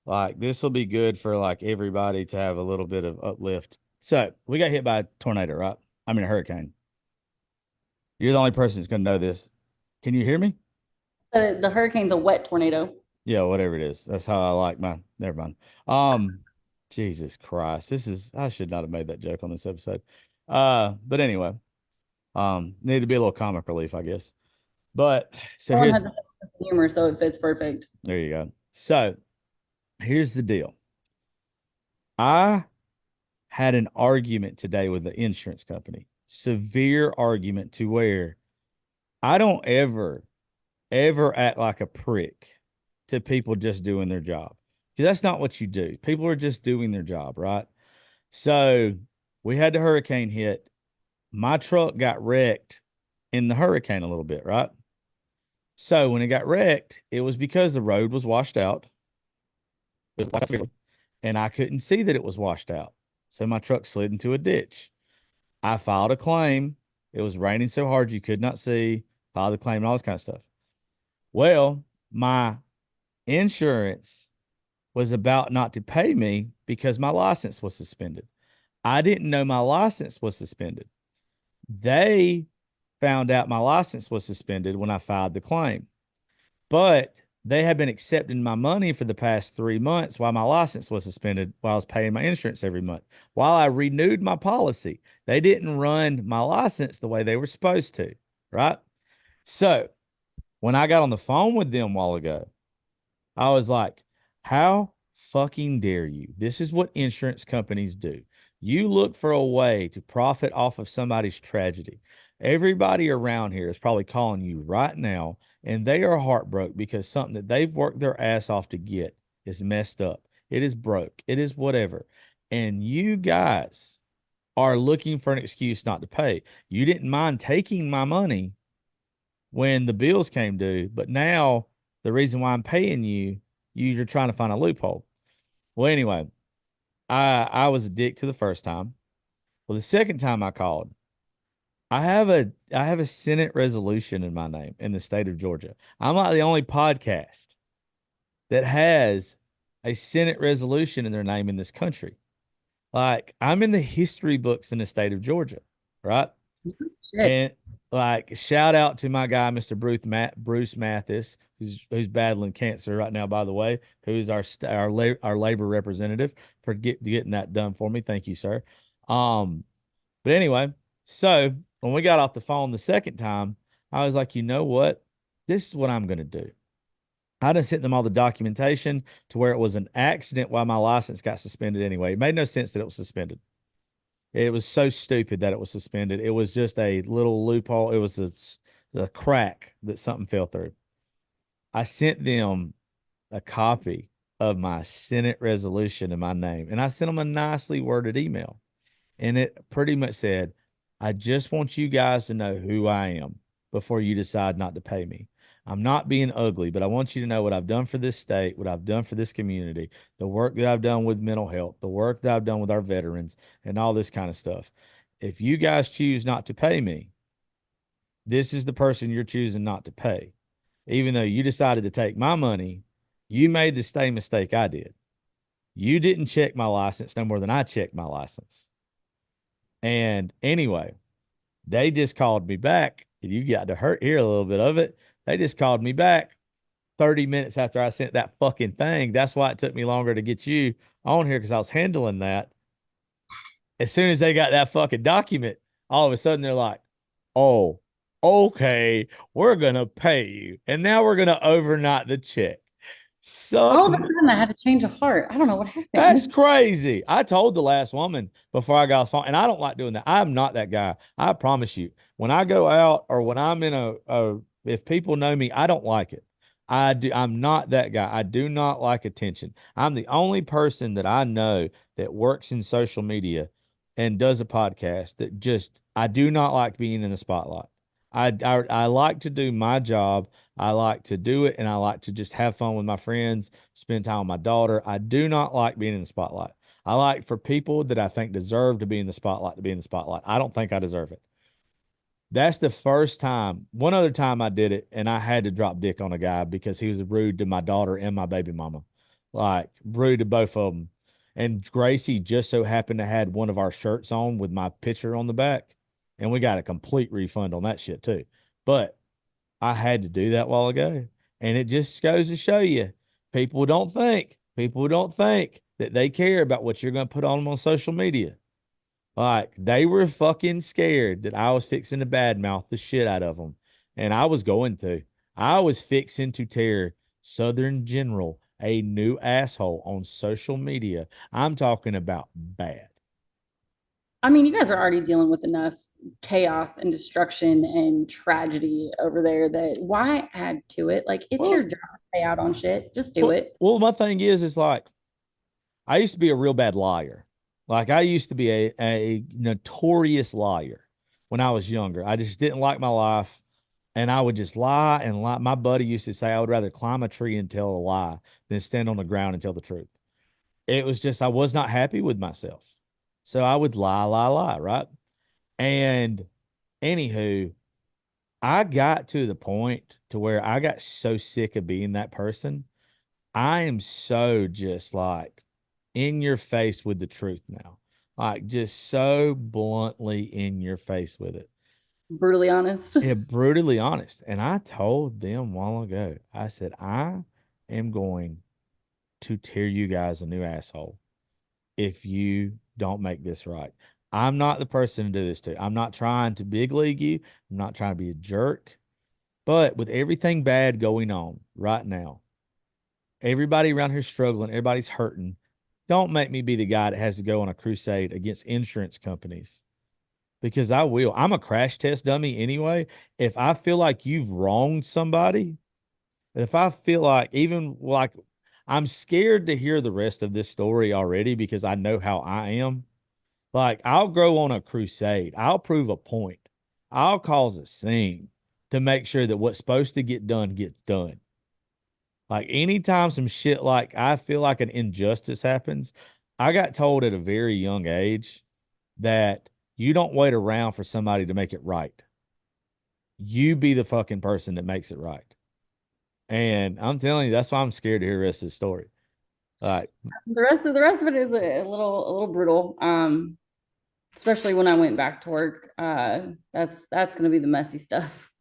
Like, this will be good for like everybody to have a little bit of uplift. So we got hit by a tornado, right? I mean, a hurricane. You're the only person that's going to know this. Can you hear me? So the hurricane's a wet tornado. Yeah, whatever it is. That's how I like my. Never mind. Um, Jesus Christ, I should not have made that joke on this episode. But anyway, need to be a little comic relief, I guess. But so Nolan has here's a sense of humor, so it fits perfect. there you go. So here's the deal. I had an argument today with the insurance company. Severe argument to where I don't ever act like a prick to people just doing their job. Because that's not what you do. People are just doing their job, right? So we had the hurricane hit. My truck got wrecked in the hurricane a little bit, right? So when it got wrecked, it was because the road was washed out. And I couldn't see that it was washed out. So my truck slid into a ditch. I filed a claim. It was raining so hard you could not see. Filed a claim and all this kind of stuff. Well, my insurance was about not to pay me because my license was suspended. I didn't know my license was suspended. They found out my license was suspended when I filed the claim, but they had been accepting my money for the past 3 months while my license was suspended, while I was paying my insurance every month. While I renewed my policy, they didn't run my license the way they were supposed to, right? So when I got on the phone with them a while ago, I was like, how fucking dare you? This is what insurance companies do. You look for a way to profit off of somebody's tragedy. Everybody around here is probably calling you right now, and they are heartbroken because something that they've worked their ass off to get is messed up. It is broke. It is whatever. And you guys are looking for an excuse not to pay. You didn't mind taking my money when the bills came due, but now the reason why I'm paying you, you're trying to find a loophole. Well, anyway, I was a dick to the first time. Well, the second time I called, I have a Senate resolution in my name in the state of Georgia. I'm not the only podcast that has a Senate resolution in their name in this country. Like, I'm in the history books in the state of Georgia, right? Shit. And like, shout out to my guy, Mr. Bruce Mathis, who's battling cancer right now, by the way, who's our labor representative for getting that done for me. Thank you, sir. But anyway, so when we got off the phone the second time, I was like, you know what? This is what I'm going to do. I done sent them all the documentation to where it was an accident while my license got suspended anyway. It made no sense that it was suspended. It was so stupid that it was suspended. It was just a little loophole. It was a crack that something fell through. I sent them a copy of my Senate resolution in my name, and I sent them a nicely worded email. And it pretty much said, I just want you guys to know who I am before you decide not to pay me. I'm not being ugly, but I want you to know what I've done for this state, what I've done for this community, the work that I've done with mental health, the work that I've done with our veterans, and all this kind of stuff. If you guys choose not to pay me, this is the person you're choosing not to pay. Even though you decided to take my money, you made the same mistake I did. You didn't check my license no more than I checked my license. And anyway, they just called me back. You got to hear a little bit of it. They just called me back 30 minutes after I sent that fucking thing. That's why it took me longer to get you on here because I was handling that. As soon as they got that fucking document, all of a sudden they're like, oh, okay, we're going to pay you. And now we're going to overnight the check. Suck All of a sudden, I had a change of heart. I don't know what That's happened. crazy. I told the last woman before I got off the phone, and I don't like doing that. I'm not that guy. I promise you. When I go out or when I'm in if people know me, I don't like it. I'm not that guy. I do not like attention. I'm the only person that I know that works in social media and does a podcast that just, I do not like being in the spotlight. I like to do my job. I like to do it, and I like to just have fun with my friends, spend time with my daughter. I do not like being in the spotlight. I like for people that I think deserve to be in the spotlight to be in the spotlight. I don't think I deserve it. That's the first time. One other time I did it, and I had to drop dick on a guy because he was rude to my daughter and my baby mama, like rude to both of them. And Gracie just so happened to had one of our shirts on with my picture on the back, and we got a complete refund on that shit too. But I had to do that while ago, and it just goes to show you, people don't think that they care about what you're going to put on them on social media. Like they were fucking scared that I was fixing to badmouth the shit out of them. And I was going to. I was fixing to tear Southern General a new asshole on social media. I'm talking about bad. I mean, you guys are already dealing with enough chaos and destruction and tragedy over there that why add to it? Like, it's your Well, job to pay out on shit. Just do it. my thing is like I used to be a real bad liar. Like I used to be a notorious liar when I was younger. I just didn't like my life. And I would just lie and lie. My buddy used to say I would rather climb a tree and tell a lie than stand on the ground and tell the truth. It was just I was not happy with myself. So I would lie, lie, lie, right? And anywho, I got to the point to where I got so sick of being that person. I am so just like in your face with the truth now. Like just so bluntly in your face with it. Brutally honest. Yeah, brutally honest. And I told them a while ago, I said, I am going to tear you guys a new asshole if you don't make this right. I'm not the person to do this to. I'm not trying to big league you. I'm not trying to be a jerk. But with everything bad going on right now, everybody around here struggling, everybody's hurting. Don't make me be the guy that has to go on a crusade against insurance companies because I will. I'm a crash test dummy anyway. If I feel like you've wronged somebody, if I feel like even like I'm scared to hear the rest of this story already because I know how I am. Like I'll go on a crusade. I'll prove a point. I'll cause a scene to make sure that what's supposed to get done gets done. Like anytime some shit like I feel like an injustice happens, I got told at a very young age that you don't wait around for somebody to make it right. You be the fucking person that makes it right. And I'm telling you, that's why I'm scared to hear the rest of the story. Like, The rest of it is a little brutal. Especially when I went back to work. That's gonna be the messy stuff.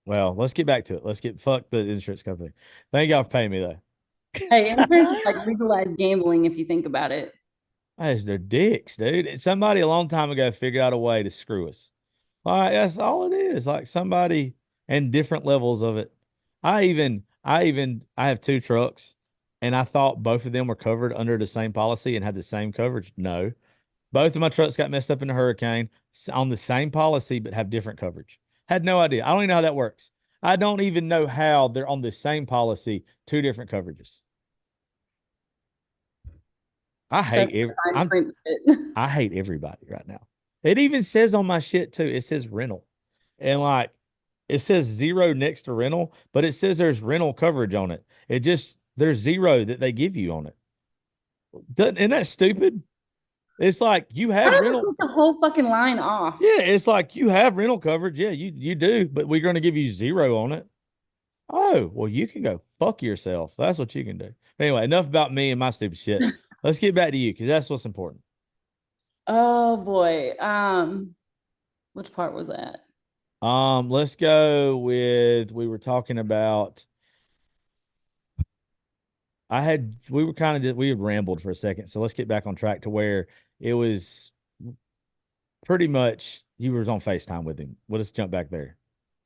well, let's get back to it. Let's get fuck the insurance company. Thank y'all for paying me though. Hey, insurance is like legalized gambling if you think about it. As they're dicks, dude. Somebody a long time ago figured out a way to screw us. Like that's all it is. Like somebody and different levels of it. I have two trucks, and I thought both of them were covered under the same policy and had the same coverage. No, both of my trucks got messed up in a hurricane on the same policy, but have different coverage. Had no idea. I don't even know how that works. I don't even know how they're on the same policy, two different coverages. I hate That's the every, fine print shit. I hate everybody right now. It even says on my shit too. It says rental, and like it says zero next to rental, but it says there's rental coverage on it. It just there's zero that they give you on it. Isn't that stupid? It's like you Why have don't just rental. take the whole fucking line off? Yeah, it's like you have rental coverage. Yeah, you do, but we're going to give you zero on it. Oh, well, you can go fuck yourself. That's what you can do. Anyway, enough about me and my stupid shit. Let's get back to you because that's what's important. Oh boy. Which part was that? Let's go with we were talking about we were kind of just we had rambled for a second, so let's get back on track to where it was pretty much you was on FaceTime with him. We'll just jump back there.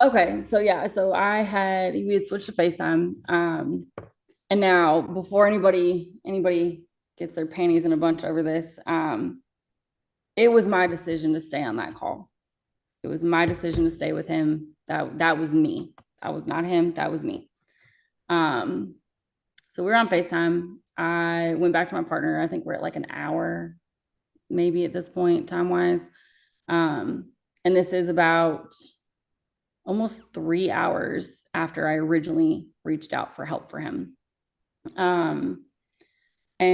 Okay, so yeah, so we had switched to FaceTime. And now before anybody gets their panties in a bunch over this, it was my decision to stay on that call. It was my decision to stay with him. That was me. That was not him. That was me. Um, so we were on FaceTime. I went back to my partner. I think we're at like an hour, maybe at this point, time wise. And this is about almost 3 hours after I originally reached out for help for him. And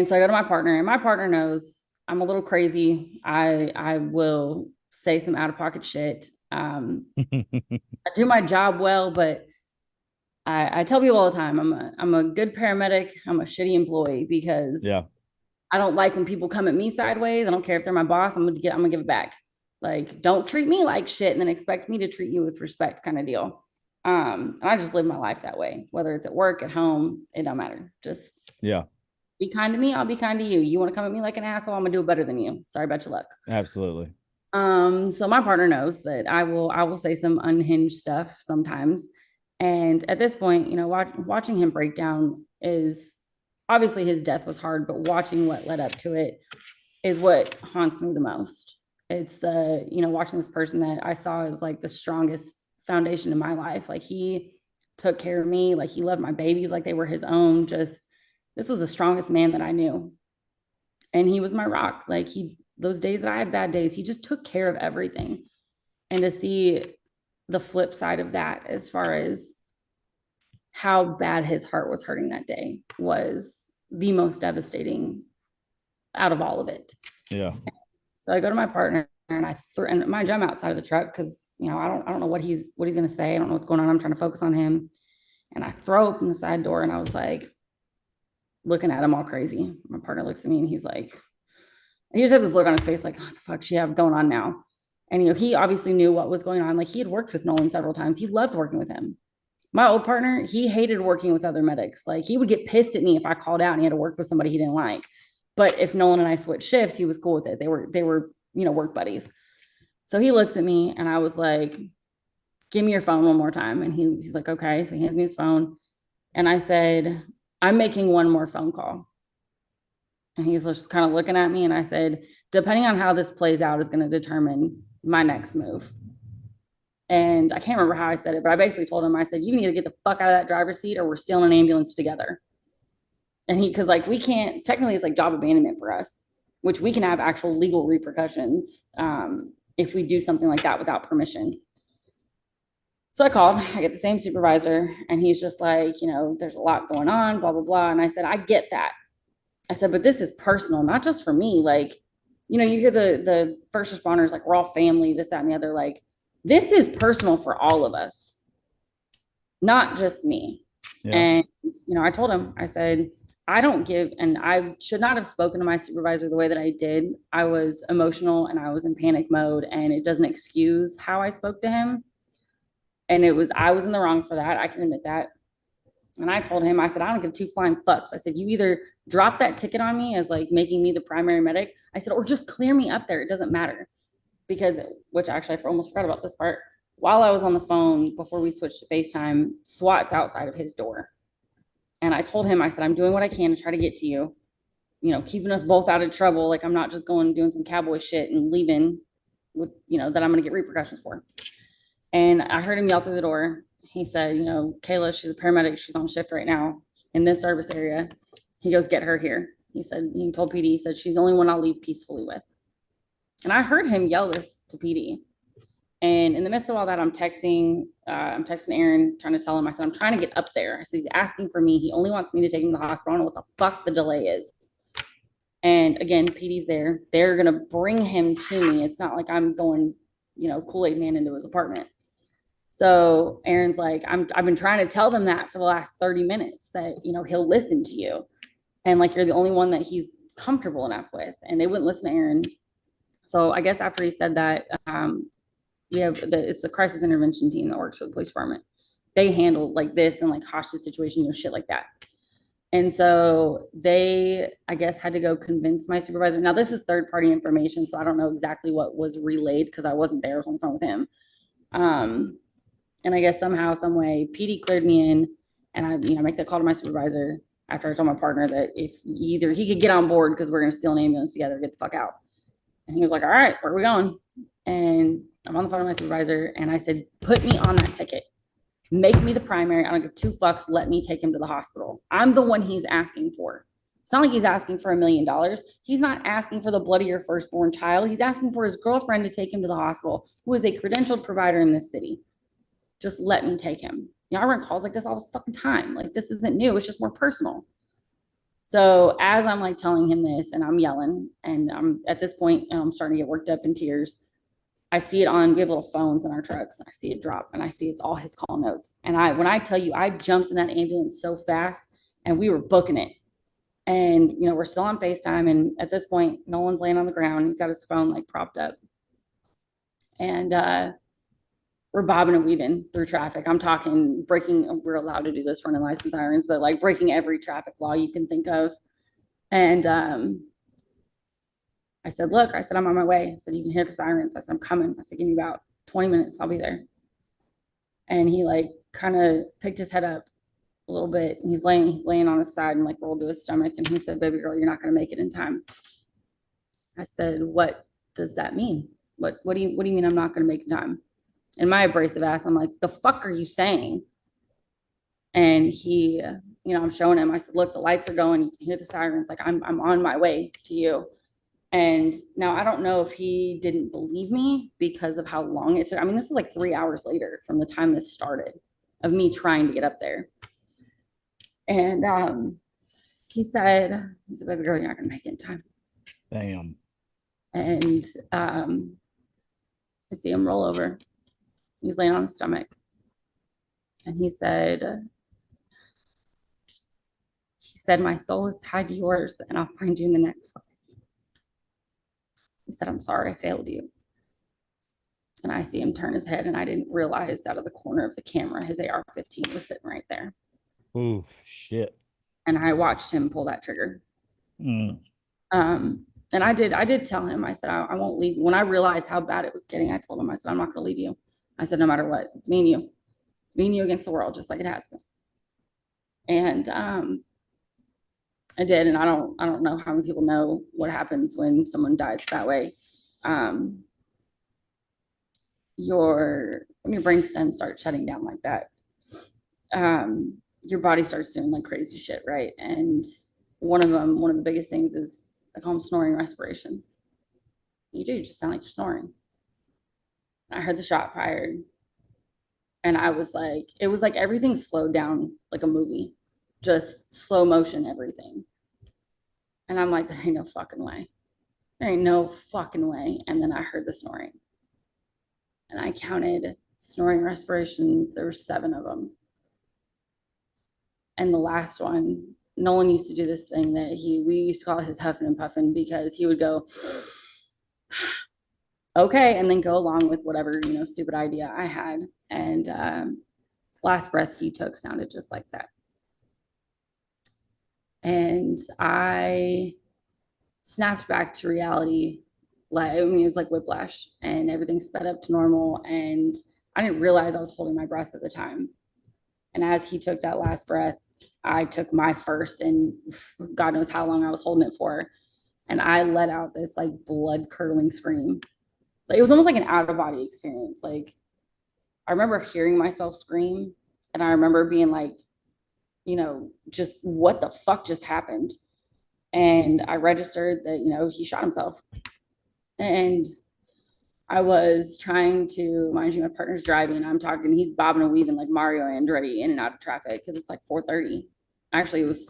so I go to my partner, and my partner knows I'm a little crazy. I will say some out of pocket shit. I do my job well, but I tell people all the time I'm a good paramedic. I'm a shitty employee because Yeah. I don't like when people come at me sideways. I don't care if they're my boss. I'm gonna give it back. Like, don't treat me like shit and then expect me to treat you with respect, kind of deal. And I just live my life that way, whether it's at work, at home, it don't matter. Just Yeah. be kind to me, I'll be kind to you. You want to come at me like an asshole, I'm gonna do it better than you. Sorry about your luck. Absolutely. So my partner knows that I will say some unhinged stuff sometimes. And at this point, watching him break down is obviously his death was hard, but watching what led up to it is what haunts me the most. It's watching this person that I saw as like the strongest foundation in my life. Like, he took care of me, like he loved my babies like they were his own. Just, this was the strongest man that I knew. And he was my rock. Like, those days that I had bad days, he just took care of everything. And to see the flip side of that, as far as how bad his heart was hurting that day, was the most devastating out of all of it. Yeah. So I go to my partner, and and mind you, I'm outside of the truck because I don't know what he's gonna say. I don't know what's going on. I'm trying to focus on him. And I throw open the side door, and I was like looking at him all crazy. My partner looks at me, and he just had this look on his face like, what the fuck she have going on now? And he obviously knew what was going on. Like, he had worked with Nolan several times. He loved working with him. My old partner, he hated working with other medics. Like, he would get pissed at me if I called out and he had to work with somebody he didn't like. But if Nolan and I switched shifts, he was cool with it. They were work buddies. So he looks at me, and I was like, give me your phone one more time. And he's like, okay. So he hands me his phone. And I said, I'm making one more phone call. And he's just kind of looking at me, and I said, depending on how this plays out is going to determine my next move. And I can't remember how I said it, but I basically told him, I said, you can either get the fuck out of that driver's seat or we're still in an ambulance together. And because like, we can't, technically it's like job abandonment for us, which we can have actual legal repercussions if we do something like that without permission. So I called, I get the same supervisor, and he's just like, there's a lot going on, blah, blah, blah. And I said, I get that. I said, but this is personal, not just for me. Like, you hear the first responders, like, we're all family, this, that, and the other. Like, this is personal for all of us, not just me. Yeah. And, I told him, I said, I don't give, and I should not have spoken to my supervisor the way that I did. I was emotional and I was in panic mode, and it doesn't excuse how I spoke to him. And I was in the wrong for that. I can admit that. And I told him, I said, I don't give two flying fucks. I said, you either drop that ticket on me as like making me the primary medic. I said, or just clear me up there. It doesn't matter. Because, which actually I almost forgot about this part. While I was on the phone, before we switched to FaceTime, SWAT's outside of his door. And I told him, I said, I'm doing what I can to try to get to you, keeping us both out of trouble. Like, I'm not just going and doing some cowboy shit and leaving with, that I'm going to get repercussions for. And I heard him yell through the door. He said, Kayla, she's a paramedic. She's on shift right now in this service area. He goes, get her here. He said, he told PD, he said, she's the only one I'll leave peacefully with. And I heard him yell this to PD. And in the midst of all that, I'm texting Aaron, trying to tell him, I said, I'm trying to get up there. I said, he's asking for me. He only wants me to take him to the hospital. I don't know what the fuck the delay is. And again, PD's there. They're going to bring him to me. It's not like I'm going, Kool-Aid man into his apartment. So Aaron's like, I've been trying to tell them that for the last 30 minutes that, he'll listen to you. And like, you're the only one that he's comfortable enough with. And they wouldn't listen to Aaron. So I guess after he said that, it's the crisis intervention team that works for the police department. They handle like this and like hostage situation, shit like that. And so they, I guess, had to go convince my supervisor. Now this is third party information, so I don't know exactly what was relayed because I wasn't there. I was on the phone with him. And I guess somehow, some way, PD cleared me in, and I, make that call to my supervisor after I told my partner that if either he could get on board because we're going to steal an ambulance together, get the fuck out. And he was like, all right, where are we going? And I'm on the phone with my supervisor, and I said, put me on that ticket. Make me the primary. I don't give two fucks. Let me take him to the hospital. I'm the one he's asking for. It's not like he's asking for $1 million. He's not asking for the blood of your firstborn child. He's asking for his girlfriend to take him to the hospital, who is a credentialed provider in this city. Just let me take him. I run calls like this all the fucking time. Like, this isn't new. It's just more personal. So as I'm like telling him this and I'm yelling, and I'm at this point, I'm starting to get worked up in tears. I see it on, we have little phones in our trucks. I see it drop, and I see it's all his call notes. And when I tell you, I jumped in that ambulance so fast, and we were booking it. And, we're still on FaceTime. And at this point, Nolan's laying on the ground. He's got his phone like propped up. And we're bobbing and weaving through traffic. I'm talking breaking, we're allowed to do this running license irons, but like breaking every traffic law you can think of. And I said, look, I said, I'm on my way. I said, you can hear the sirens. I said, I'm coming. I said, give me about 20 minutes. I'll be there. And he like kind of picked his head up a little bit. He's laying on his side and like rolled to his stomach. And he said, baby girl, you're not going to make it in time. I said, what does that mean? What do you mean I'm not going to make it in time? And my abrasive ass, I'm like, the fuck are you saying? And he, I'm showing him, I said, look, the lights are going. You can hear the sirens. Like, I'm on my way to you. And now I don't know if he didn't believe me because of how long it took. I mean, this is like 3 hours later from the time this started of me trying to get up there. And he said, baby girl, you're not going to make it in time. Damn. And I see him roll over. He's laying on his stomach. And he said, my soul is tied to yours, and I'll find you in the next life. He said, I'm sorry I failed you. And I see him turn his head, and I didn't realize out of the corner of the camera, his AR-15 was sitting right there. Ooh, shit. And I watched him pull that trigger. Mm. And I did tell him, I said, I won't leave you. When I realized how bad it was getting, I told him, I said, I'm not going to leave you. I said, no matter what, it's me and you. It's me and you against the world, just like it has been. And I did. And I don't know how many people know what happens when someone dies that way. When your brain stem starts shutting down like that, your body starts doing like crazy shit, right? And one of the biggest things is, I call them snoring respirations. You just sound like you're snoring. I heard the shot fired, and I was like, it was like everything slowed down like a movie, just slow motion everything. And I'm like, there ain't no fucking way. There ain't no fucking way. And then I heard the snoring. And I counted snoring respirations. There were 7 of them. And the last one, Nolan used to do this thing that we used to call it his huffing and puffing, because he would go, okay, and then go along with whatever, stupid idea I had. And last breath he took sounded just like that. And I snapped back to reality. It was like whiplash, and everything sped up to normal. And I didn't realize I was holding my breath at the time. And as he took that last breath, I took my first, and God knows how long I was holding it for. And I let out this like blood curdling scream. Like, it was almost like an out of body experience. Like, I remember hearing myself scream, and I remember being like, just what the fuck just happened? And I registered that, he shot himself. And I was trying to, mind you, my partner's driving. I'm talking, he's bobbing and weaving like Mario Andretti in and out of traffic, because it's like 4:30. Actually, it was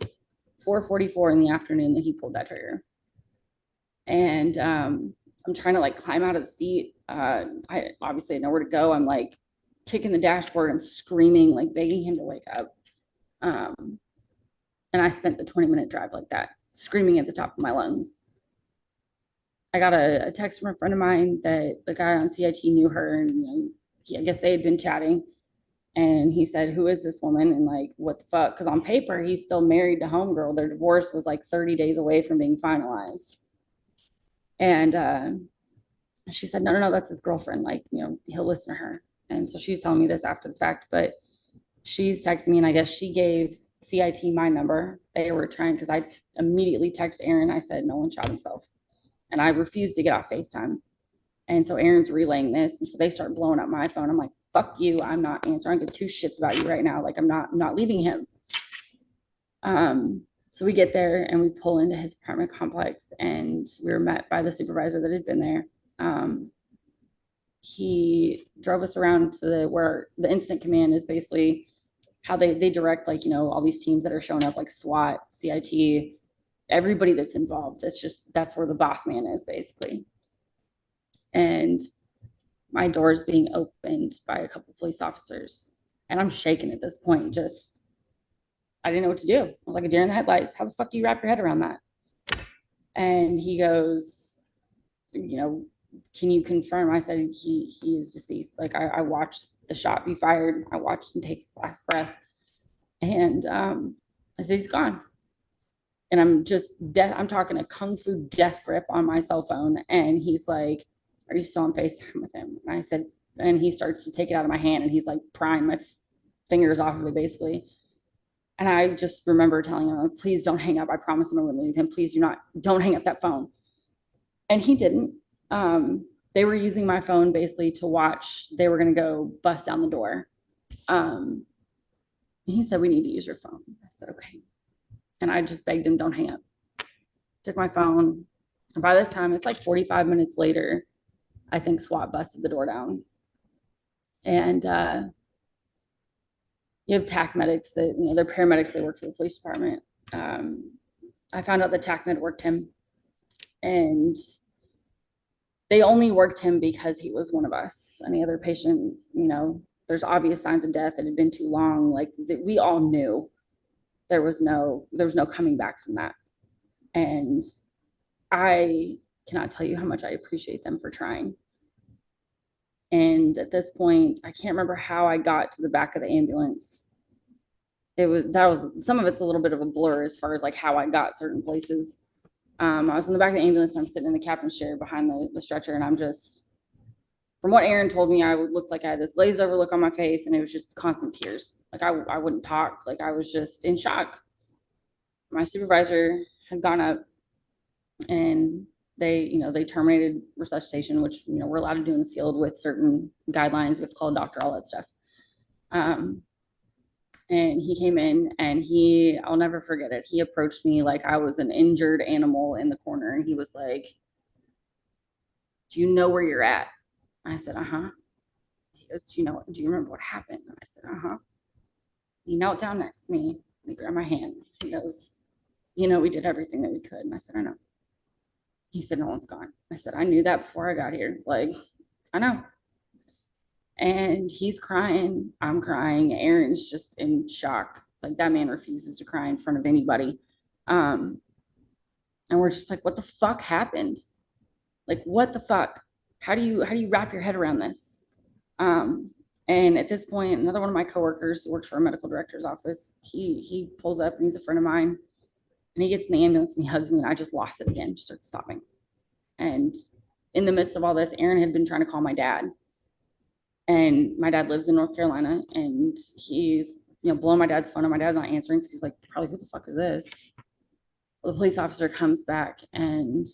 4:44 in the afternoon that he pulled that trigger. And I'm trying to like climb out of the seat. I obviously had nowhere to go. I'm like kicking the dashboard and screaming, like begging him to wake up. And I spent the 20-minute drive like that, screaming at the top of my lungs. I got a text from a friend of mine that the guy on CIT knew her, and I guess they had been chatting. And he said, who is this woman? And like, what the fuck? Because on paper, he's still married to homegirl. Their divorce was like 30 days away from being finalized. And she said, no, that's his girlfriend. Like, he'll listen to her. And so she's telling me this after the fact, but she's texting me, and I guess she gave CIT my number. They were trying, because I immediately texted Aaron. I said, Nolan shot himself. And I refused to get off FaceTime. And so Aaron's relaying this. And so they start blowing up my phone. I'm like, fuck you. I'm not answering. I don't give 2 shits about you right now. Like, I'm not leaving him. So we get there, and we pull into his apartment complex, and we were met by the supervisor that had been there. he drove us around to where the incident command is, basically how they direct, like, all these teams that are showing up, like SWAT, CIT, everybody that's involved. That's where the boss man is, basically. And my door is being opened by a couple police officers, and I'm shaking at this point. Just, I didn't know what to do. I was like a deer in the headlights. How the fuck do you wrap your head around that? And he goes, can you confirm? I said, he is deceased. Like, I watched the shot be fired. I watched him take his last breath. And I said, he's gone. And I'm talking a kung fu death grip on my cell phone. And he's like, are you still on FaceTime with him? And I said, and he starts to take it out of my hand, and he's like prying my fingers off of it, basically. And I just remember telling him, please don't hang up. I promise I'm going to leave him. Please don't hang up that phone. And he didn't. They were using my phone basically to watch. They were going to go bust down the door. He said, we need to use your phone. I said, okay. And I just begged him, don't hang up. Took my phone. And by this time, it's like 45 minutes later, I think SWAT busted the door down. And you have TAC medics that, they're paramedics. They work for the police department. I found out that TAC med worked him. And they only worked him because he was one of us. Any other patient, there's obvious signs of death. It had been too long. Like, we all knew there was no coming back from that. And I cannot tell you how much I appreciate them for trying. And at this point, I can't remember how I got to the back of the ambulance. Some of it's a little bit of a blur as far as like how I got certain places. I was in the back of the ambulance, and I'm sitting in the captain's chair behind the stretcher, and I'm just, from what Aaron told me, I would look like I had this glazed over look on my face, and it was just constant tears. Like, I wouldn't talk. Like, I was just in shock. My supervisor had gone up, and they terminated resuscitation, which, we're allowed to do in the field with certain guidelines. We have to call a doctor, all that stuff. And he came in, and I'll never forget it. He approached me like I was an injured animal in the corner. And he was like, do you know where you're at? I said, uh-huh. He goes, do you remember what happened? And I said, uh-huh. He knelt down next to me, and he grabbed my hand. He goes, we did everything that we could. And I said, I know. He said, Nolan's gone. I said, I knew that before I got here. Like, I know. And he's crying. I'm crying. Aaron's just in shock. Like, that man refuses to cry in front of anybody. And we're just like, what the fuck happened? Like, what the fuck? How do you wrap your head around this? And at this point, another one of my coworkers who works for a medical director's office, he pulls up, and he's a friend of mine. And he gets in the ambulance, and he hugs me, and I just lost it again, just starts stopping. And in the midst of all this, Aaron had been trying to call my dad. And my dad lives in North Carolina, and he's, blowing my dad's phone, and my dad's not answering because he's like, probably, who the fuck is this? Well, the police officer comes back, and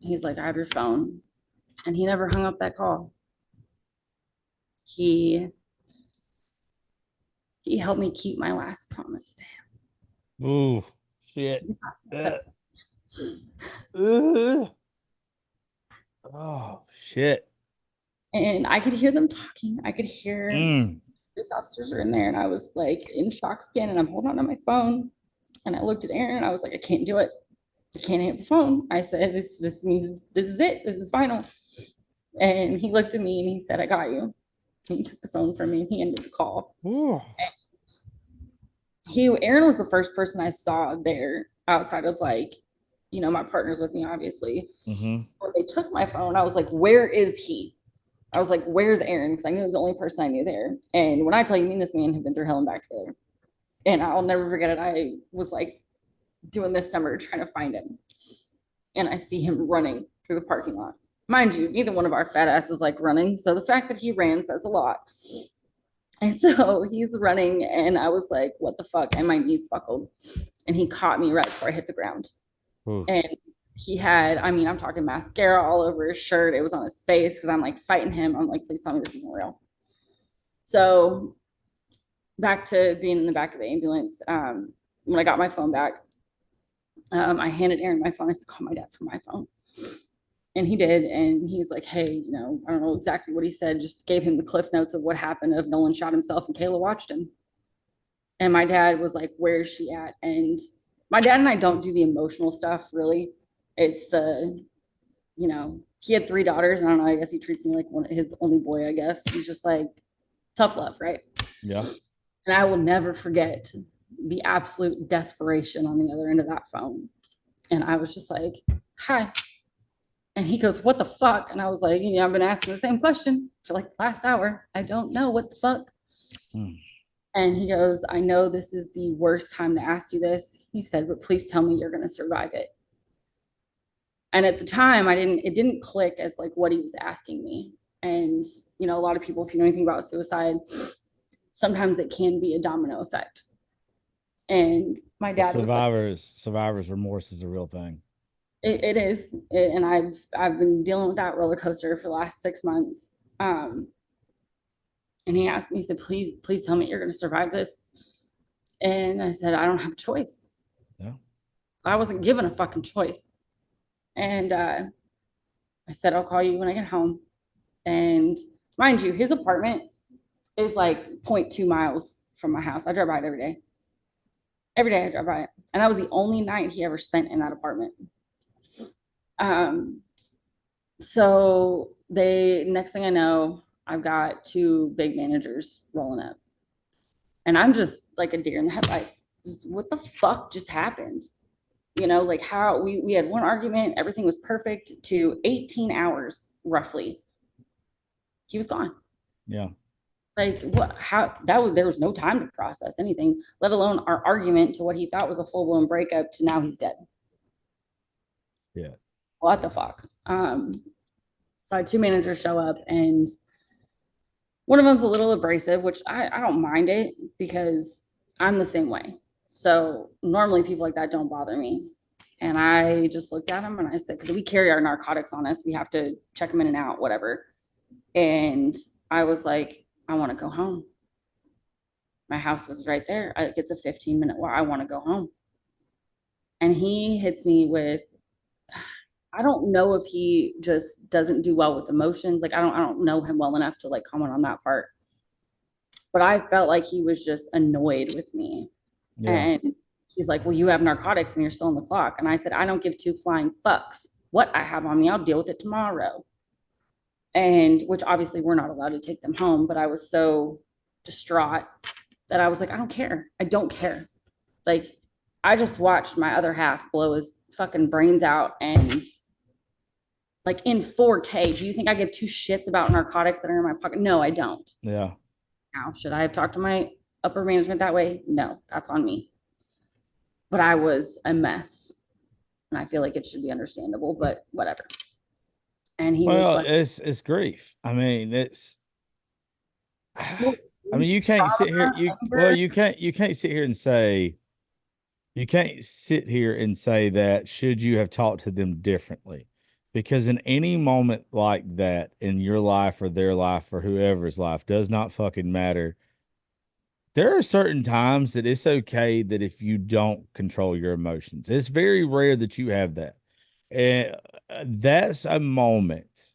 he's like, I have your phone. And he never hung up that call. He helped me keep my last promise to him. Ooh, shit. Oh, shit. And I could hear them talking. I could hear police officers are in there, and I was like in shock again. And I'm holding on to my phone, and I looked at Aaron, and I was like, I can't do it. I can't hang up the phone. I said, this means this is it. This is final. And he looked at me, and he said, I got you. And he took the phone from me, and he ended the call. Aaron was the first person I saw there outside of, like, my partner's with me, obviously. Mm-hmm. When they took my phone, I was like, where is he? I was like, where's Aaron? Because I knew he was the only person I knew there. And when I tell you, me and this man have been through hell and back together. And I'll never forget it. I was like doing this number trying to find him. And I see him running through the parking lot. Mind you, neither one of our fat asses like running. So the fact that he ran says a lot. And so he's running, and I was like, what the fuck? And my knees buckled. And he caught me right before I hit the ground. And he had, I'm talking mascara all over his shirt. It was on his face because I'm like fighting him. I'm like, please tell me this isn't real. So back to being in the back of the ambulance. When I got my phone back, I handed Aaron my phone. I said, call my dad from my phone. And he did. And he's like, hey, you know, I don't know exactly what he said, just gave him the cliff notes of what happened of Nolan shot himself and Kayla watched him. And my dad was like, where's she at? And my dad and I don't do the emotional stuff really. It's the, you know, he had 3 daughters. And I don't know, I guess he treats me like his only boy, I guess. He's just like tough love, right? Yeah. And I will never forget the absolute desperation on the other end of that phone. And I was just like, hi. And he goes, what the fuck? And I was like, yeah, I've been asking the same question for like the last hour. I don't know what the fuck. Hmm. And he goes, I know this is the worst time to ask you this. He said, but please tell me you're going to survive it. And at the time, it didn't click as like what he was asking me. And, you know, a lot of people, if you know anything about suicide, sometimes it can be a domino effect. And my dad was like, Survivor's remorse is a real thing. it is. And I've been dealing with that roller coaster for the last 6 months. And he asked me, he said, please tell me you're going to survive this. And I said, I don't have a choice. Yeah. I wasn't given a fucking choice. And I said, I'll call you when I get home. And mind you, his apartment is like 0.2 miles from my house. I drive by it every day. Every day I drive by it. And that was the only night he ever spent in that apartment. So next thing I know, I've got 2 big managers rolling up. And I'm just like a deer in the headlights. Just, what the fuck just happened? You know, like how we had one argument, everything was perfect, to 18 hours roughly. He was gone. Yeah. Like what, how that was, there was no time to process anything, let alone our argument to what he thought was a full-blown breakup to now he's dead. Yeah. What the fuck? So I had 2 managers show up, and one of them's a little abrasive, which I don't mind it because I'm the same way. So normally people like that don't bother me. And I just looked at him and I said, because we carry our narcotics on us, we have to check them in and out, whatever. And I was like, I want to go home. My house is right there. It's a 15-minute walk. I want to go home. And he hits me with, I don't know if he just doesn't do well with emotions. Like I don't know him well enough to like comment on that part. But I felt like he was just annoyed with me. Yeah. And he's like, well, you have narcotics and you're still on the clock. And I said, I don't give 2 flying fucks what I have on me. I'll deal with it tomorrow. And which obviously we're not allowed to take them home. But I was so distraught that I was like, I don't care. I don't care. Like, I just watched my other half blow his fucking brains out, and like in 4K. Do you think I give 2 shits about narcotics that are in my pocket? No, I don't. Yeah. Now, should I have talked to my upper management that way? No, that's on me. But I was a mess. And I feel like it should be understandable, but whatever. And he was like, it's grief. I mean, I mean, you can't sit here. You can't sit here and say, you can't sit here and say that should you have talked to them differently, because in any moment like that in your life or their life or whoever's life, does not fucking matter. There are certain times that it's okay that if you don't control your emotions, it's very rare that you have that. And that's a moment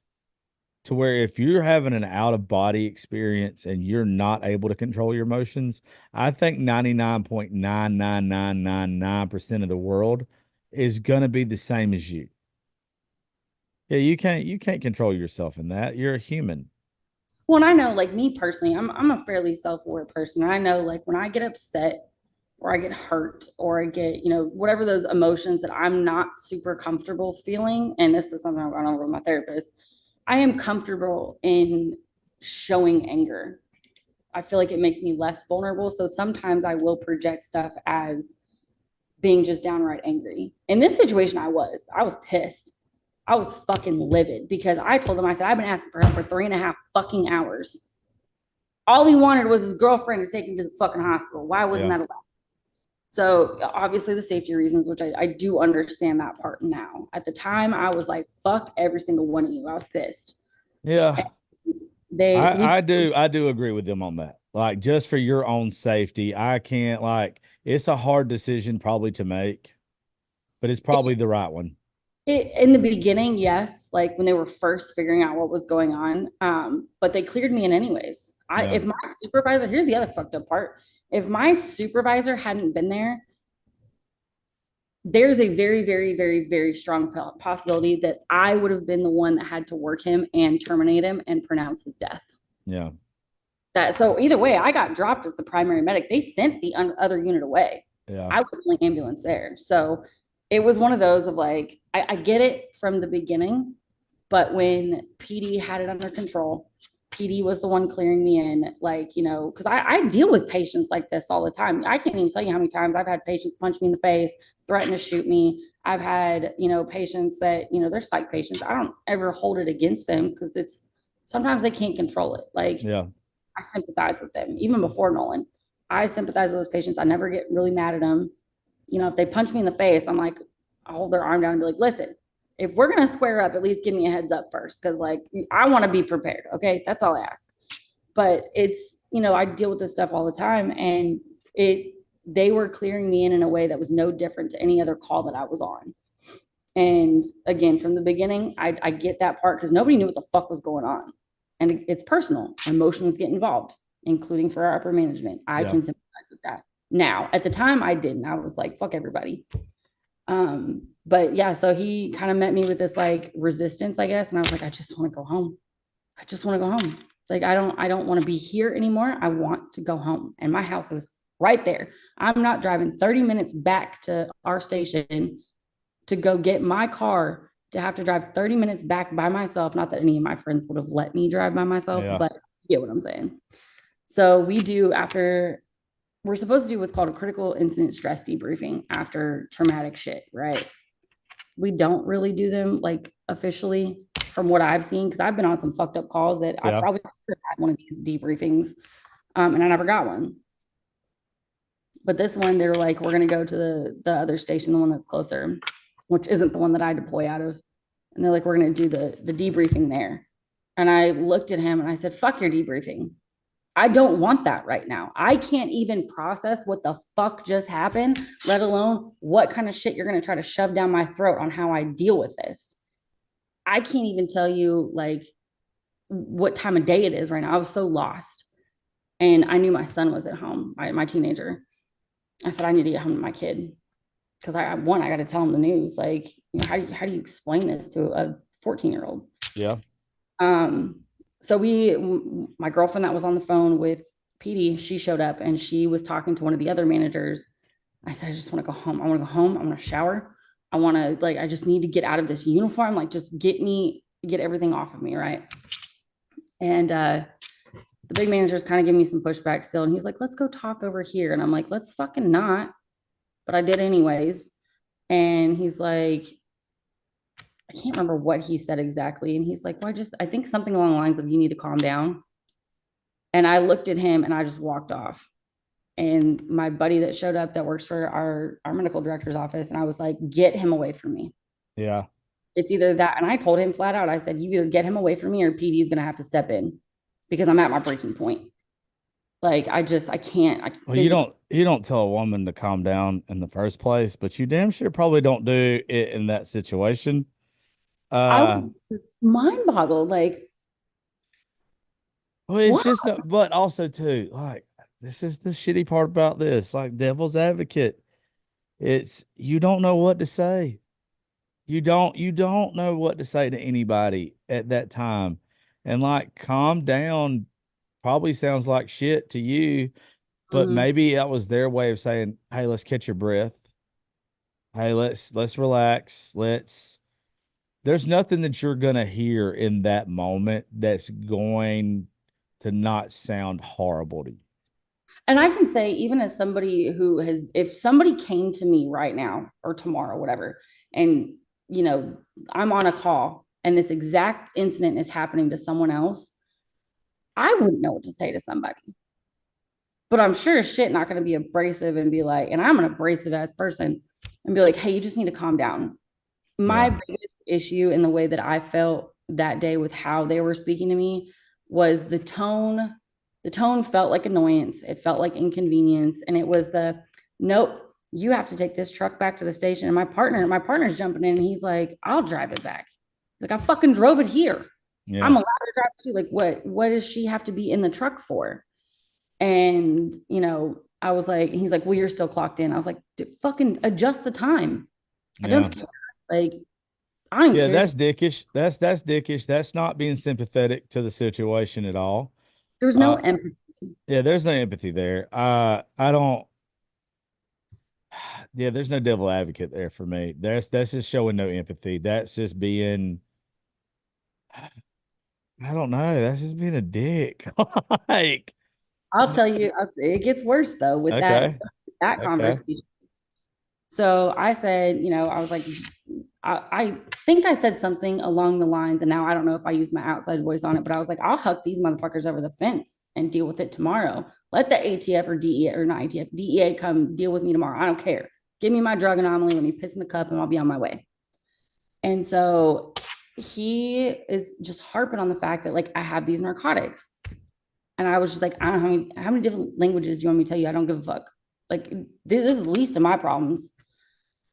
to where if you're having an out of body experience and you're not able to control your emotions, I think 99.99999% of the world is going to be the same as you. Yeah, you can't control yourself in that. You're a human. well, and I know, like me personally, I'm a fairly self-aware person. And I know, like, when I get upset or I get hurt or I get, you know, whatever those emotions that I'm not super comfortable feeling, and this is something I've gone over with my therapist, I am comfortable in showing anger. I feel like it makes me less vulnerable. So sometimes I will project stuff as being just downright angry. In this situation, I was pissed. I was fucking livid because I told him, I said, I've been asking for help for 3.5 fucking hours. All he wanted was his girlfriend to take him to the fucking hospital. Why wasn't that allowed? So obviously the safety reasons, which I do understand that part now. At the time, I was like, fuck every single one of you. I was pissed. Yeah. So I do agree with them on that. Like, just for your own safety, I can't, like, it's a hard decision probably to make, but it's probably the right one. In the beginning, yes, like when they were first figuring out what was going on, but they cleared me in anyways. Yeah. If my supervisor, here's the other fucked up part. If my supervisor hadn't been there, there's a very, very, very, very strong possibility that I would have been the one that had to work him and terminate him and pronounce his death. Yeah. That so either way, I got dropped as the primary medic. They sent the other unit away. Yeah. I was the only ambulance there. So it was one of those of like, I get it from the beginning, but when PD had it under control, PD was the one clearing me in, like, you know, because I deal with patients like this all the time. I can't even tell you how many times I've had patients punch me in the face, threaten to shoot me. I've had, you know, patients that, you know, they're psych patients. I don't ever hold it against them because it's sometimes they can't control it. Like, Yeah. I sympathize with them, even before Nolan. I sympathize with those patients. I never get really mad at them. You know, if they punch me in the face, I'm like, I hold their arm down and be like, listen, if we're gonna square up, at least give me a heads up first. Cause like I want to be prepared. Okay. That's all I ask. But it's, you know, I deal with this stuff all the time. And they were clearing me in a way that was no different to any other call that I was on. And again, from the beginning, I get that part because nobody knew what the fuck was going on. And it's personal. Emotions get involved, including for our upper management. I can sympathize with that. Now, at the time, I didn't. I was like, fuck everybody. But yeah, so he kind of met me with this like resistance, I guess. And I was like, I just want to go home. I just want to go home. Like, I don't want to be here anymore. I want to go home. And my house is right there. I'm not driving 30 minutes back to our station to go get my car to have to drive 30 minutes back by myself. Not that any of my friends would have let me drive by myself, Yeah. but you get what I'm saying. So we do after we're supposed to do what's called a critical incident stress debriefing after traumatic shit, right? We don't really do them like officially from what I've seen because I've been on some fucked up calls that I Yeah. probably could have had one of these debriefings, and I never got one. But this one, they're like, we're gonna go to the other station, the one that's closer, which isn't the one that I deploy out of. And they're like, we're gonna do the debriefing there. And I looked at him and I said, fuck your debriefing. I don't want that right now. I can't even process what the fuck just happened, let alone what kind of shit you're going to try to shove down my throat on how I deal with this. I can't even tell you like what time of day it is right now. I was so lost. And I knew my son was at home, my teenager. I said, I need to get home to my kid. Because I got to tell him the news. Like, you know, how do you explain this to a 14-year-old? Yeah. So my girlfriend that was on the phone with PD, she showed up and she was talking to one of the other managers. I said, I just want to go home. I want to go home. I want to shower. I want to like, I just need to get out of this uniform. Like, just get everything off of me. Right. And, the big manager's kind of giving me some pushback still. And he's like, let's go talk over here. And I'm like, let's fucking not. But I did anyways. And he's like, I can't remember what he said exactly. And he's like, well, I think something along the lines of you need to calm down. And I looked at him and I just walked off. And my buddy that showed up that works for our medical director's office, and I was like, get him away from me. Yeah. It's either that. And I told him flat out, I said, you either get him away from me or PD is going to have to step in because I'm at my breaking point. Like, I can't. Well, you don't tell a woman to calm down in the first place, but you damn sure probably don't do it in that situation. I was mind boggled. Like, Well, it's what? just, but also too, like, this is the shitty part about this, like devil's advocate. It's you don't know what to say. You don't know what to say to anybody at that time. And like calm down probably sounds like shit to you, but Mhm. maybe that was their way of saying, "Hey, let's catch your breath. Hey, let's relax. There's nothing that you're going to hear in that moment that's going to not sound horrible to you." And I can say, even as somebody who has, if somebody came to me right now or tomorrow, whatever, and, you know, I'm on a call and this exact incident is happening to someone else, I wouldn't know what to say to somebody. But I'm sure as shit not going to be abrasive and be like, and I'm an abrasive ass person and be like, hey, you just need to calm down. My Yeah. biggest issue in the way that I felt that day with how they were speaking to me was the tone. The tone felt like annoyance. It felt like inconvenience. And it was the nope, you have to take this truck back to the station. And my partner's jumping in and he's like, I'll drive it back. Like, I fucking drove it here. I'm Yeah. allowed to drive too. Like, what does she have to be in the truck for? And, I was like, he's like, well, you're still clocked in. I was like, fucking adjust the time. I Yeah. don't care. Like, I don't Yeah, care. that's dickish. That's dickish. That's not being sympathetic to the situation at all. There's no Uh, empathy. yeah, there's no empathy there. I don't. Yeah, there's no devil advocate there for me. That's just showing no empathy. That's just being. I don't know. That's just being a dick. Like, I'll tell you, it gets worse though with that okay, that okay. conversation. So I said, I was like, I think I said something along the lines, and now I don't know if I used my outside voice on it, but I was like, I'll huck these motherfuckers over the fence and deal with it tomorrow. Let the ATF or DEA, or not ATF, DEA come deal with me tomorrow. I don't care. Give me my drug anomaly. Let me piss in the cup and I'll be on my way. And so he is just harping on the fact that, like, I have these narcotics. And I was just like, I don't know how many different languages do you want me to tell you? I don't give a fuck. Like, this is the least of my problems.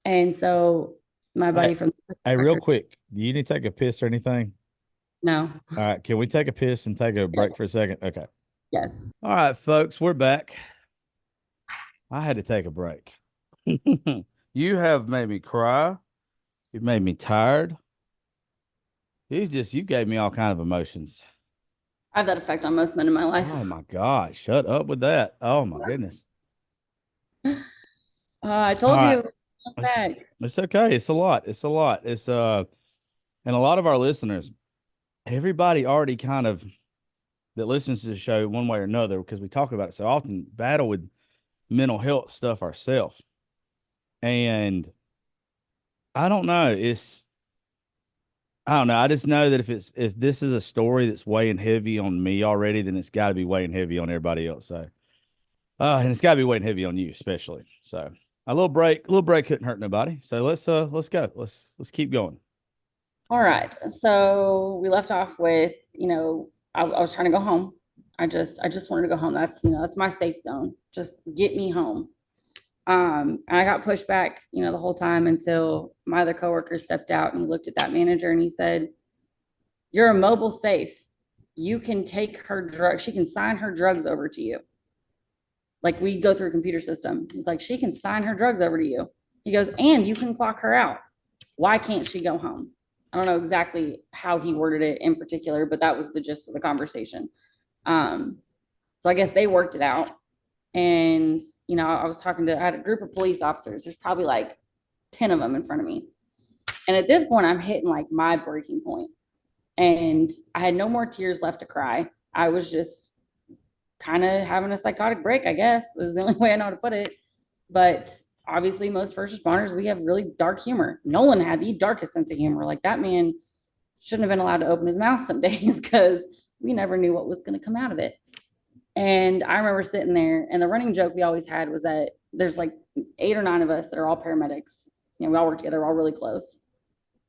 And so my Hey, buddy from hey, real quick, do you need to take a piss or anything? no, All right, can we take a piss and take a break for a second? Okay. yes, All right, folks, we're back. I had to take a break. You have made me cry. You've made me tired. You gave me all kind of emotions. I have that effect on most men in my life. Oh my God, shut up with that. Oh my goodness. I All told right. you. It's, Back. it's okay. It's a lot. It's a lot. And a lot of our listeners, everybody already kind of that listens to the show one way or another, because we talk about it so often, battle with mental health stuff ourselves. And I don't know. I don't know. I just know that if this is a story that's weighing heavy on me already, then it's got to be weighing heavy on everybody else. So, and it's got to be weighing heavy on you, especially. So, a little break couldn't hurt nobody. So let's go. Let's keep going. All right. So we left off with, I was trying to go home. I just wanted to go home. That's my safe zone. Just get me home. And I got pushed back, the whole time until my other coworker stepped out and he looked at that manager and he said, "You're a mobile safe. You can take her drug. She can sign her drugs over to you. Like, we go through a computer system." He's like, "She can sign her drugs over to you." He goes, "And you can clock her out. Why can't she go home?" I don't know exactly how he worded it in particular, but that was the gist of the conversation. Um, so I guess they worked it out. And, I had a group of police officers. There's probably like 10 of them in front of me. And at this point, I'm hitting like my breaking point. And I had no more tears left to cry. I was just kind of having a psychotic break, I guess, is the only way I know how to put it. But obviously, most first responders, we have really dark humor. Nolan had the darkest sense of humor. Like, that man shouldn't have been allowed to open his mouth some days because we never knew what was going to come out of it. And I remember sitting there, and the running joke we always had was that there's like 8 or 9 of us that are all paramedics. We all work together, we're all really close.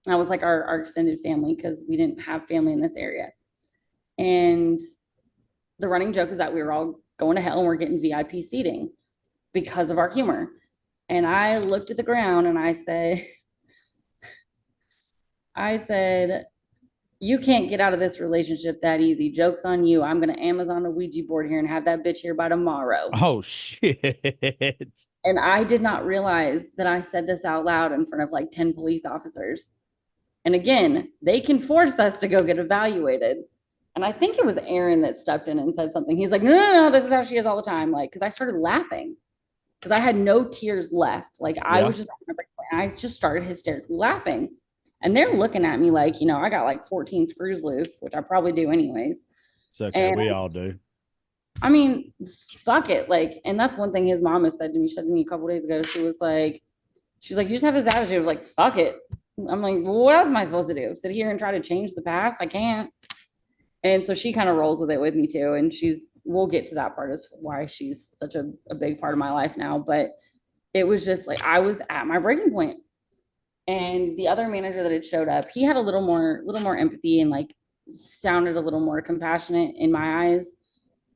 That was like our extended family because we didn't have family in this area. And the running joke is that we were all going to hell and we're getting VIP seating because of our humor. And I looked at the ground and I said, "You can't get out of this relationship that easy. Joke's on you. I'm going to Amazon a Ouija board here and have that bitch here by tomorrow." Oh shit. And I did not realize that I said this out loud in front of like 10 police officers. And again, they can force us to go get evaluated. And I think it was Aaron that stepped in and said something. He's like, "No, no, no, this is how she is all the time." Like, because I started laughing because I had no tears left. Like, I Yeah. was just, I just started hysterically laughing. And they're looking at me like, I got like 14 screws loose, which I probably do anyways. It's okay. And We all do. I mean, fuck it. Like, and that's one thing his mom has said to me. She said to me a couple days ago, she's like, "You just have this attitude of like, fuck it." I'm like, "Well, what else am I supposed to do? Sit here and try to change the past? I can't." And so she kind of rolls with it with me too. And we'll get to that part as why she's such a big part of my life now. But it was just like, I was at my breaking point. And the other manager that had showed up, he had a little more empathy and like sounded a little more compassionate in my eyes.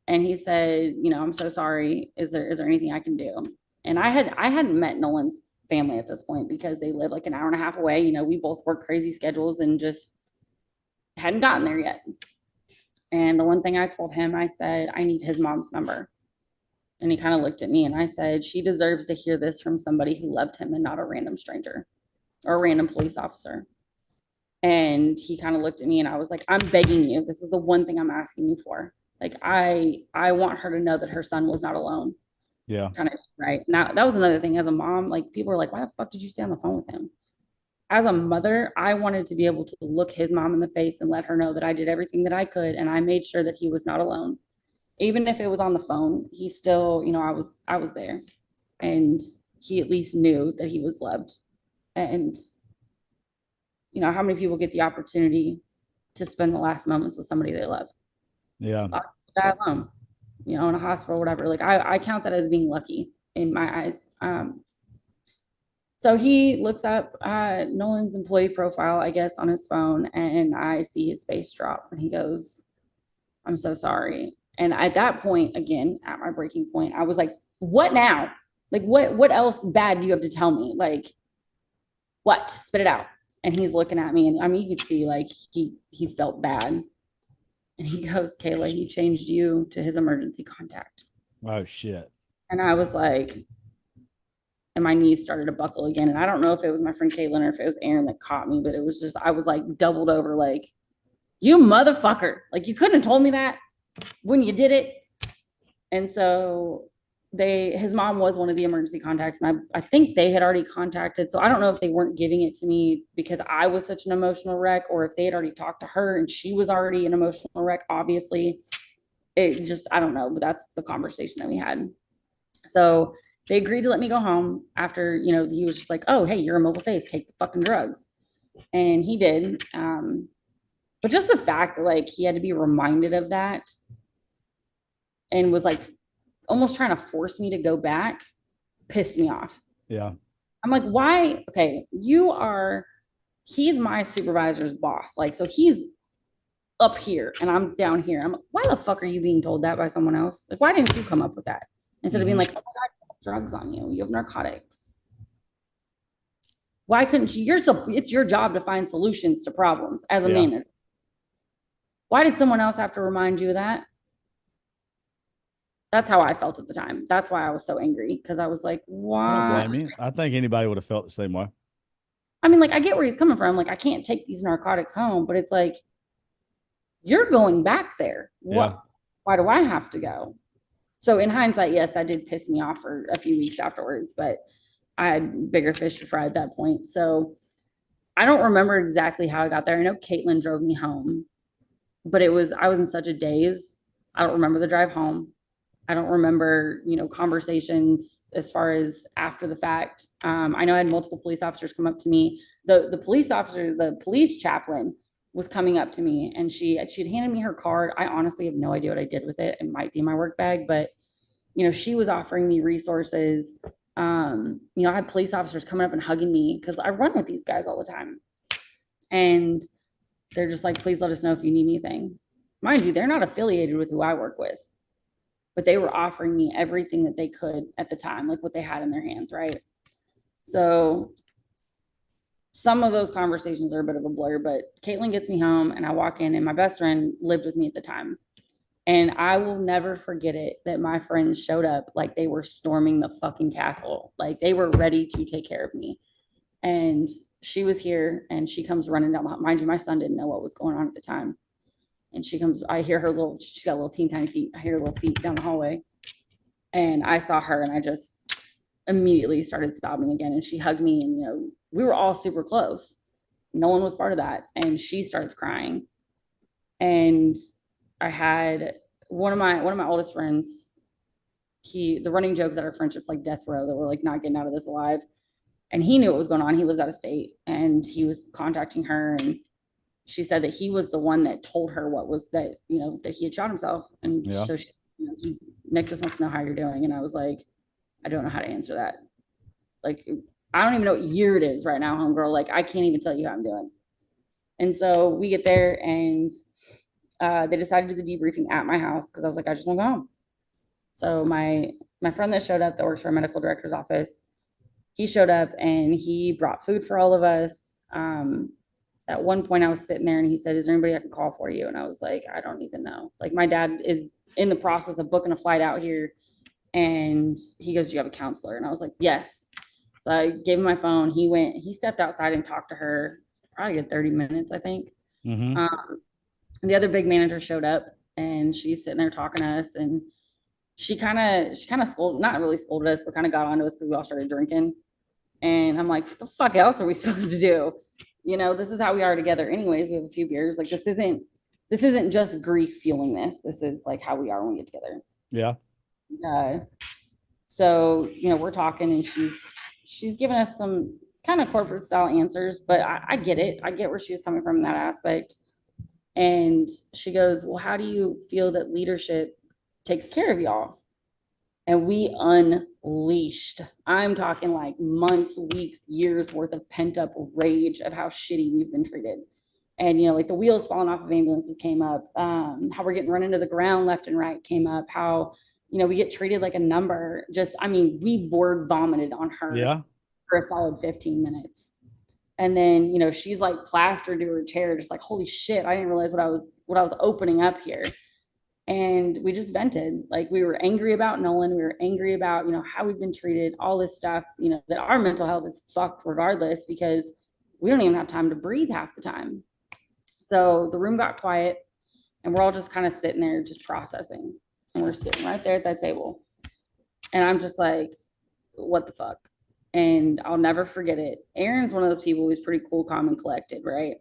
And he said, "I'm so sorry. Is there anything I can do?" And I hadn't met Nolan's family at this point because they live like an hour and a half away. You know, we both work crazy schedules and just hadn't gotten there yet. And the one thing I told him, I said, I need his mom's number. And he kind of looked at me and I said, she deserves to hear this from somebody who loved him and not a random stranger or a random police officer. And he kind of looked at me and I was like, I'm begging you. This is the one thing I'm asking you for. Like, I want her to know that her son was not alone. Yeah. Kind of, right. Now, that was another thing as a mom. Like, people are like, why the fuck did you stay on the phone with him? As a mother, I wanted to be able to look his mom in the face and let her know that I did everything that I could and I made sure that he was not alone. Even if it was on the phone, he still, you know, I was there and he at least knew that he was loved. And you know, how many people get the opportunity to spend the last moments with somebody they love? Yeah. Die alone, you know, in a hospital, whatever. Like I count that as being lucky in my eyes. So he looks up Nolan's employee profile, I guess, on his phone, and I see his face drop, and he goes, "I'm so sorry." And at that point, again, at my breaking point, I was like, "What now? Like, what else bad do you have to tell me? Like, what? Spit it out." And he's looking at me, and I mean, you could see like he felt bad. And he goes, "Kayla, he changed you to his emergency contact." Oh shit. And I was like, and my knees started to buckle again. And I don't know if it was my friend Caitlin or if it was Aaron that caught me, but it was just, I was like doubled over, like, you motherfucker. Like, you couldn't have told me that when you did it. And so his mom was one of the emergency contacts. And I think they had already contacted. So I don't know if they weren't giving it to me because I was such an emotional wreck or if they had already talked to her and she was already an emotional wreck, obviously. It just, I don't know, but that's the conversation that we had. So they agreed to let me go home after, you know, he was just like, oh, hey, you're a mobile safe, take the fucking drugs. And he did. But just the fact that like he had to be reminded of that and was like almost trying to force me to go back pissed me off. Yeah. I'm like, why? Okay, he's my supervisor's boss. Like, so he's up here and I'm down here. I'm like, why the fuck are you being told that by someone else? Like, why didn't you come up with that? Instead of being like, oh my God, you have drugs on you. You have narcotics. Why couldn't you? It's your job to find solutions to problems as a manager. Why did someone else have to remind you of that? That's how I felt at the time. That's why I was so angry because I was like, why? I don't blame you. I think anybody would have felt the same way. I mean, like, I get where he's coming from. Like, I can't take these narcotics home, but it's like, you're going back there. What? Why do I have to go? So in hindsight, yes, that did piss me off for a few weeks afterwards, but I had bigger fish to fry at that point. So I don't remember exactly how I got there. I know Caitlin drove me home, but I was in such a daze. I don't remember the drive home. I don't remember, you know, conversations as far as after the fact. I know I had multiple police officers come up to me. The police officer, the police chaplain was coming up to me and she'd handed me her card. I honestly have no idea what I did with it. It might be in my work bag, but you know, she was offering me resources. You know, I had police officers coming up and hugging me because I run with these guys all the time. And they're just like, please let us know if you need anything. Mind you, they're not affiliated with who I work with, but they were offering me everything that they could at the time, like what they had in their hands, right? So some of those conversations are a bit of a blur, but Caitlin gets me home and I walk in and my best friend lived with me at the time. And I will never forget it that my friends showed up like they were storming the fucking castle. Like they were ready to take care of me. And she was here and she comes running down the hall. Mind you, my son didn't know what was going on at the time. And she comes, I hear her she's got little teeny tiny feet. I hear her little feet down the hallway. And I saw her and I just immediately started sobbing again. And she hugged me and, you know, we were all super close. Nolan was part of that. And she starts crying. And I had one of my oldest friends, the running jokes at our friendship's like death row, that we're like not getting out of this alive. And he knew what was going on. He lives out of state and he was contacting her. And she said that he was the one that told her what was that, you know, that he had shot himself. And so she, you know, Nick just wants to know how you're doing. And I was like, I don't know how to answer that. Like, I don't even know what year it is right now, homegirl. Like, I can't even tell you how I'm doing. And so we get there and they decided to do the debriefing at my house because I was like, I just want to go home. So my friend that showed up that works for a medical director's office, he showed up and he brought food for all of us. At one point I was sitting there and he said, "Is there anybody I can call for you?" And I was like, "I don't even know." Like my dad is in the process of booking a flight out here. And he goes, "Do you have a counselor?" And I was like, "Yes." So I gave him my phone. He stepped outside and talked to her probably a good 30 minutes, I think. Mm-hmm. And the other big manager showed up and she's sitting there talking to us and she kind of scolded, not really scolded us, but kind of got onto us because we all started drinking. And I'm like, what the fuck else are we supposed to do? This is how we are together. Anyways, we have a few beers. Like this isn't just grief fueling this. This is like how we are when we get together. Yeah. So, we're talking and she's giving us some kind of corporate style answers, but I get it. I get where she was coming from in that aspect. And she goes, "Well, how do you feel that leadership takes care of y'all?" And we unleashed, I'm talking like months, weeks, years worth of pent up rage of how shitty we've been treated. And, like the wheels falling off of ambulances came up, how we're getting run into the ground left and right came up, how, we get treated like a number. We word vomited on her Yeah. for a solid 15 minutes. And then, she's like plastered to her chair, just like, holy shit, I didn't realize what I was opening up here. And we just vented. Like we were angry about Nolan. We were angry about, how we've been treated, all this stuff, that our mental health is fucked regardless because we don't even have time to breathe half the time. So the room got quiet and we're all just kind of sitting there just processing. And we're sitting right there at that table. And I'm just like, what the fuck? And I'll never forget it. Aaron's one of those people who's pretty cool, calm, and collected, right?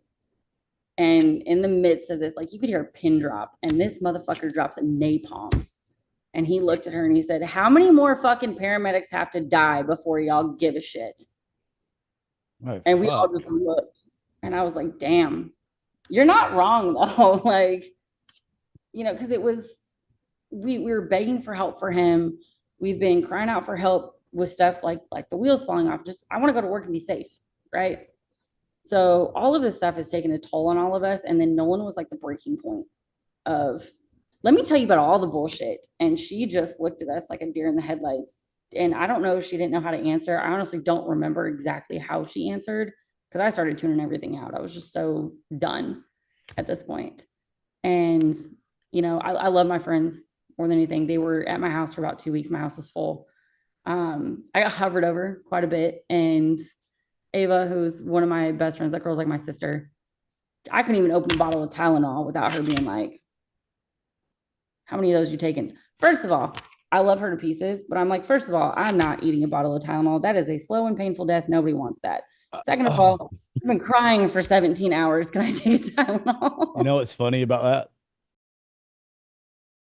And in the midst of this, like you could hear a pin drop, and this motherfucker drops a napalm. And he looked at her and he said, "How many more fucking paramedics have to die before y'all give a shit?" Oh, and we all fuck. just looked. And I was like, damn, you're not wrong though. Like, because it was, we were begging for help for him. We've been crying out for help with stuff like the wheels falling off. Just, I want to go to work and be safe. Right. So all of this stuff has taken a toll on all of us. And then Nolan was like the breaking point of, let me tell you about all the bullshit. And she just looked at us like a deer in the headlights. And I don't know if she didn't know how to answer. I honestly don't remember exactly how she answered because I started tuning everything out. I was just so done at this point. And, I love my friends more than anything. They were at my house for about 2 weeks. My house was full. I got hovered over quite a bit. And Ava, who's one of my best friends, that girl's like my sister. I couldn't even open a bottle of Tylenol without her being like, "How many of those you taken?" First of all, I love her to pieces, but I'm like, first of all, I'm not eating a bottle of Tylenol. That is a slow and painful death. Nobody wants that. Second of all, I've been crying for 17 hours. Can I take a Tylenol? You know what's funny about that?